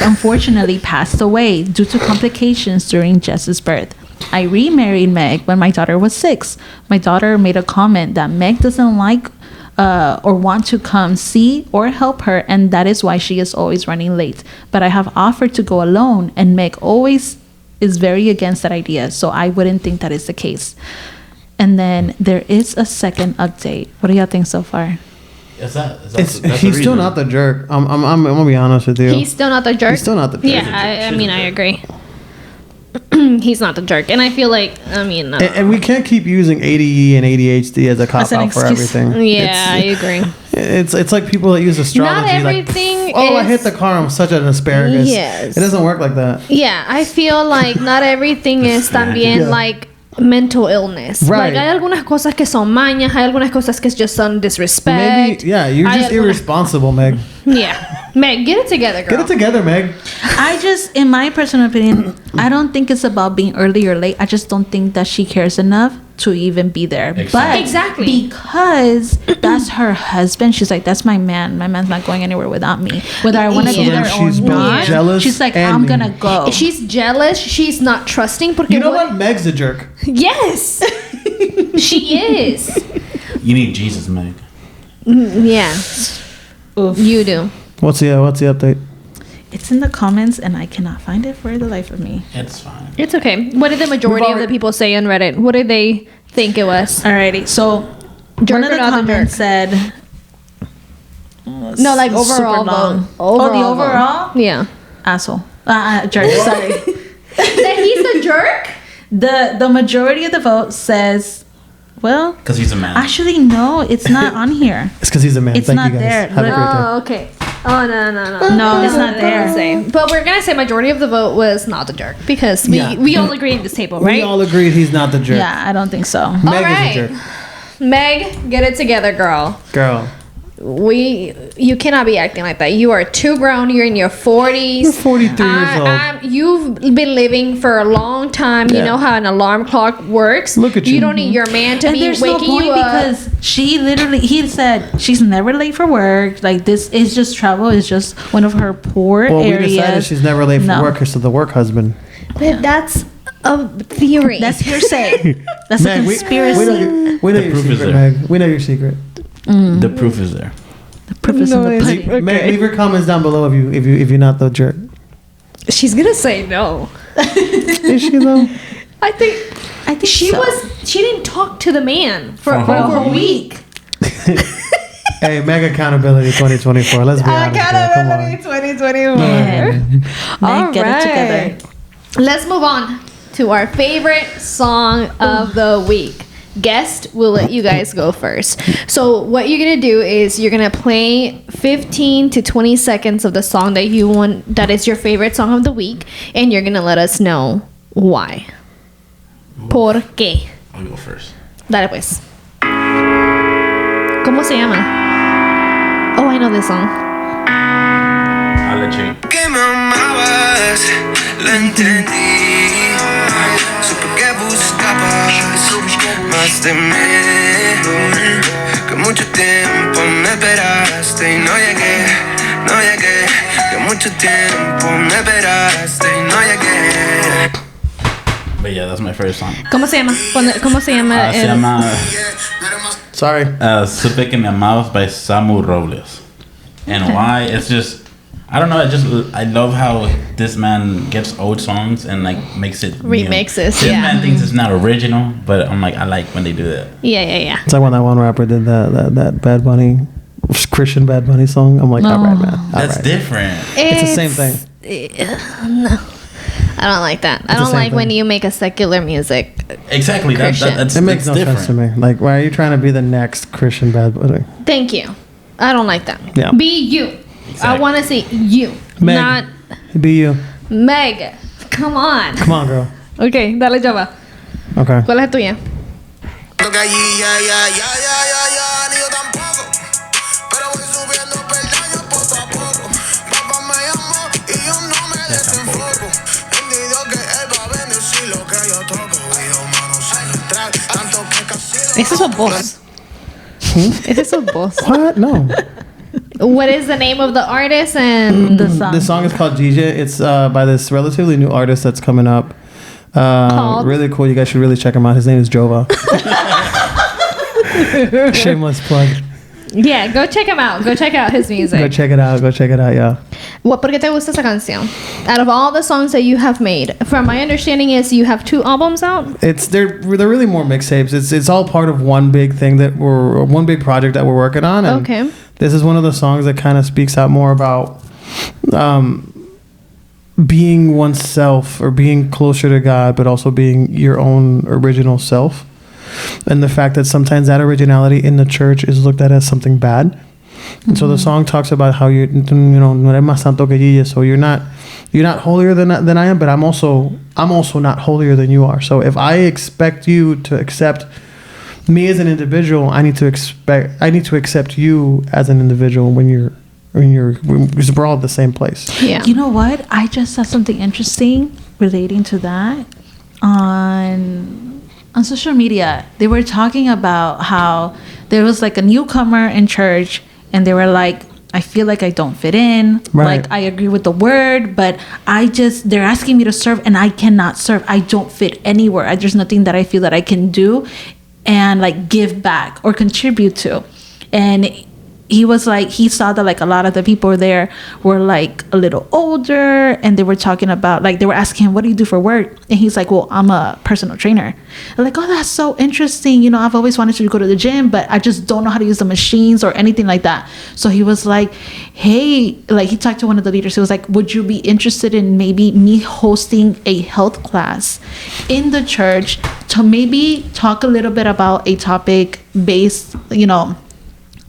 unfortunately passed away due to complications during Jess's birth. I remarried Meg when my daughter was 6. My daughter made a comment that Meg doesn't like or want to come see or help her, and that is why she is always running late. But I have offered to go alone, and Meg always is very against that idea, so I wouldn't think that is the case. And then there is a second update. What do y'all think so far? He's still not the jerk. I'm gonna be honest with you. He's still not the jerk. Yeah, I mean, I agree. He's not the jerk, and I feel like and we can't keep using ADE and ADHD as a cop out for everything. Yeah, I agree. It's like people that use astrology. Not everything. I hit the car. I'm such an asparagus. Yes, it doesn't work like that. Yeah, I feel like not everything is también like mental illness. Right. Like, hay algunas cosas que son mañas, hay algunas cosas que just son disrespect. Maybe, yeah, you're just irresponsible, Meg. Yeah. Meg, get it together, girl. Get it together, Meg. I just, in my personal opinion, I don't think it's about being early or late. I just don't think that she cares enough to even be there. Exactly. But because that's her husband, she's like, that's my man. My man's not going anywhere without me. Whether I want to be there or not, jealous, she's like, I'm going to go. She's jealous. She's not trusting. Porque you know what? Meg's a jerk. Yes. She is. You need Jesus, Meg. Yeah. Oof. You do. What's the update? It's in the comments, and I cannot find it for the life of me. It's fine. It's okay. What did the majority of the people say on Reddit? What did they think it was? Alrighty. So, one of the comments said... No, like overall vote. The overall? Yeah. Asshole. Jerk. Sorry. That he's a jerk? The majority of the vote says Well, because he's a man. Actually, no, it's not on here. It's because he's a man. It's Thank not you guys. there. Have a great day. Oh, okay. Oh, no. No, it's not there. But we're gonna say majority of the vote was not the jerk because we all agree in this table, right? We all agreed he's not the jerk. Yeah, I don't think so. Meg All right. is a jerk. Meg, get it together, girl. You cannot be acting like that. You are too grown. You're in your 40s. You're 43 years old. You've been living for a long time. You know how an alarm clock works. Look at you. You don't need your man to And be there's no waking point you up. because he said she's never late for work. Like, this is just travel. It's just one of her poor areas. We decided she's never late for work because of the work husband. But that's a theory. That's hearsay. That's a conspiracy. We know your secret, Meg. We know your secret. The proof is there. The proof is in the pudding. Okay. Meg, leave your comments down below if you're not the jerk. She's gonna say no. Is she though? I think she didn't talk to the man for over a week. Hey, Meg accountability 2024. Let's be honest. Accountability 2021. Meg, get it together. Let's move on to our favorite song of the week. Guest, we'll let you guys go first. So what you're gonna do is you're gonna play 15 to 20 seconds of the song that you want, that is your favorite song of the week, and you're gonna let us know why. ¿Por qué? I'll go first. Dale pues. ¿Cómo se llama? Oh, I know this song. I'll let you. Que me amabas, lo entendí. Supe que buscabas más de mí. Que mucho tiempo me esperaste y no llegué. Que mucho tiempo me esperaste y no llegué. But yeah, that's my first song. ¿Cómo se llama? ¿Cómo se llama? Se llama Sorry. Supe que me amabas by Samu Robles. And why? It's just, I don't know. I love how this man gets old songs and like makes it remixes. This man thinks it's not original, but I'm like, I like when they do that. Yeah. It's like when that one rapper did that Bad Bunny, Christian Bad Bunny song. I'm like, all right, man. That's different. It's the same thing. No. I don't like that. I don't like when you make a secular music. Exactly. That's it makes no different. sense to me. Like, why are you trying to be the next Christian Bad Bunny? Thank you. I don't like that. Yeah. Be you. Exactly. I want to see you. Meg, not be you. Meg. Come on. Come on, girl. Okay, dale, Jova. Okay. ¿Cuál es tuya? Esa es su voz. Esa es su voz. What? No. What is the name of the artist and The song? The song is called DJ. It's by this relatively new artist that's coming up. Called? Really cool. You guys should really check him out. His name is Jova. Shameless plug. Yeah, go check him out. Go check out his music. Go check it out. Yeah. ¿Por qué te gusta esa canción? Out of all the songs that you have made, from my understanding is you have 2 albums out? They're really more mixtapes. It's all part of one big thing one big project that we're working on. And Okay. This is one of the songs that kind of speaks out more about being oneself or being closer to God, but also being your own original self. And the fact that sometimes that originality in the church is looked at as something bad. And so the song talks about how no eres más santo que yo, so you're not holier than I am, but I'm also not holier than you are. So if I expect you to accept me as an individual, I need to accept you as an individual because we're all at the same place. Yeah. You know what? I just saw something interesting relating to that on social media. They were talking about how there was like a newcomer in church and they were like, I feel like I don't fit in. Right. Like, I agree with the word, but they're asking me to serve and I cannot serve. I don't fit anywhere. There's nothing that I feel that I can do and like give back or contribute to. And he was like, he saw that like a lot of the people there were like a little older and they were talking about, like, they were asking him, what do you do for work? And he's like, well, I'm a personal trainer. I'm like, oh, that's so interesting. I've always wanted to go to the gym, but I just don't know how to use the machines or anything like that. So he was like, hey, like, he talked to one of the leaders. He was like, would you be interested in maybe me hosting a health class in the church, to maybe talk a little bit about a topic based,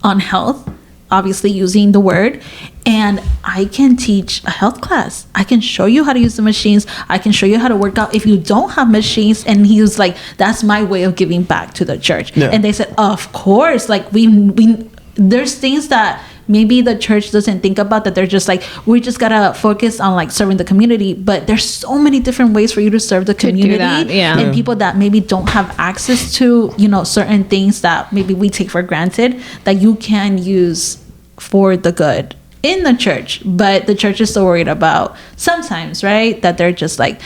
on health, obviously using the word. And I can teach a health class. I can show you how to use the machines. I can show you how to work out if you don't have machines. And he was like, that's my way of giving back to the church. Yeah. And they said, of course, like we there's things that maybe the church doesn't think about, that they're just like, we just gotta focus on like serving the community. But there's so many different ways for you to serve the community. And people that maybe don't have access to, certain things that maybe we take for granted, that you can use for the good in the church. But the church is so worried about sometimes, right, that they're just like,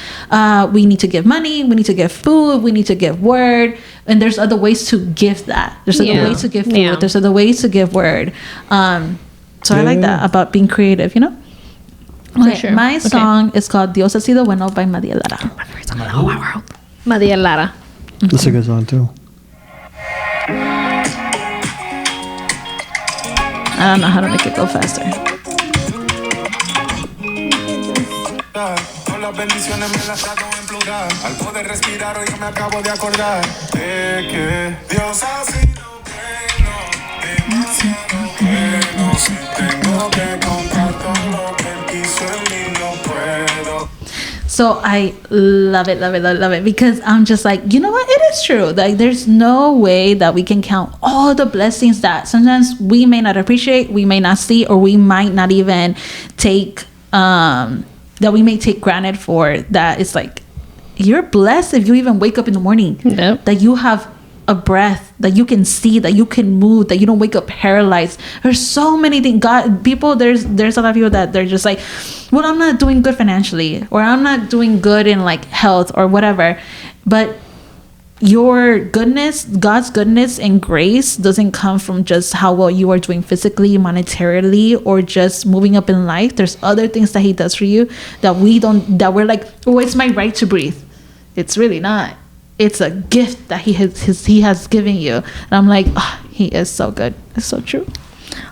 we need to give money, we need to give food, we need to give word. And there's other ways to give that. There's other ways to give food. There's other ways to give word. So I like that about being creative, Okay, sure. My song is called Dios ha sido bueno by Madia Lara. My favorite song in the whole wide world. Madia Lara. That's a good song too. I don't know how to make it go faster. Con las bendiciones me las trato en plural. Al poder respirar hoy me acabo de acordar de que Dios ha sido bueno, demasiado bueno. Si tengo que contar todo lo que Él hizo en mí, no puedo. So I love it because I'm just like, you know what? It is true. Like, there's no way that we can count all the blessings that sometimes we may not appreciate, we may not see, or we might not even take, that we may take granted for. That it's like, you're blessed if you even wake up in the morning. Yep. That you have a breath, that you can see, that you can move, that you don't wake up paralyzed. There's so many things. There's a lot of people that they're just like, well, I'm not doing good financially, or I'm not doing good in like health or whatever. But your goodness, God's goodness and grace doesn't come from just how well you are doing physically, monetarily, or just moving up in life. There's other things that He does for you that we're like, oh, it's my right to breathe. It's really not. It's a gift that he has given you. And I'm like, He is so good. It's so true.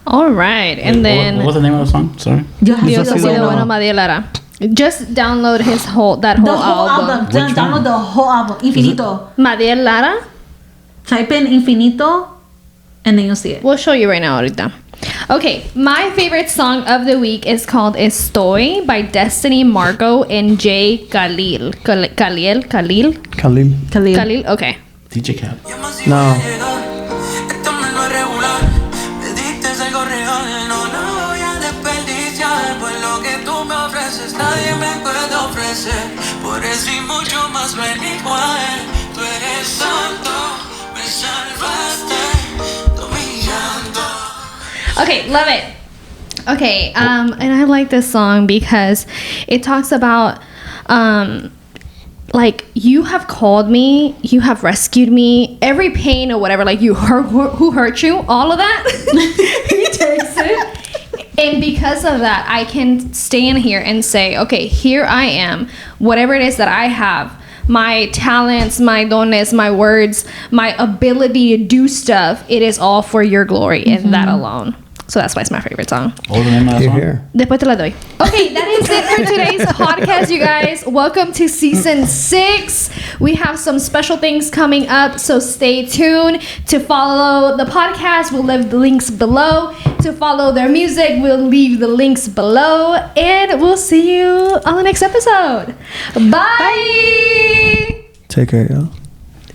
All right. And then what was the name of the song? Sorry. Dios ha sido bueno, Madia Lara. Just download his whole album. Download the whole album. Infinito. Madia Lara. Type in Infinito and then you'll see it. We'll show you right now ahorita. Okay, my favorite song of the week is called Estoy by Destiny Margot and Jay Khalil. Khalil? Okay. DJ Cat. No. Okay, love it. Okay, and I like this song because it talks about like, you have called me, you have rescued me, every pain or whatever, like who hurt you, all of that. He takes it. And because of that, I can stand here and say, okay, here I am, whatever it is that I have, my talents, my dones, my words, my ability to do stuff, it is all for your glory and that alone. So that's why it's my favorite song. What was the name of that song? Después te la doy. Okay, that is it for today's podcast, you guys. Welcome to season 6. We have some special things coming up, so stay tuned. To follow the podcast, we'll leave the links below. To follow their music, we'll leave the links below. And we'll see you on the next episode. Bye. Take care, y'all.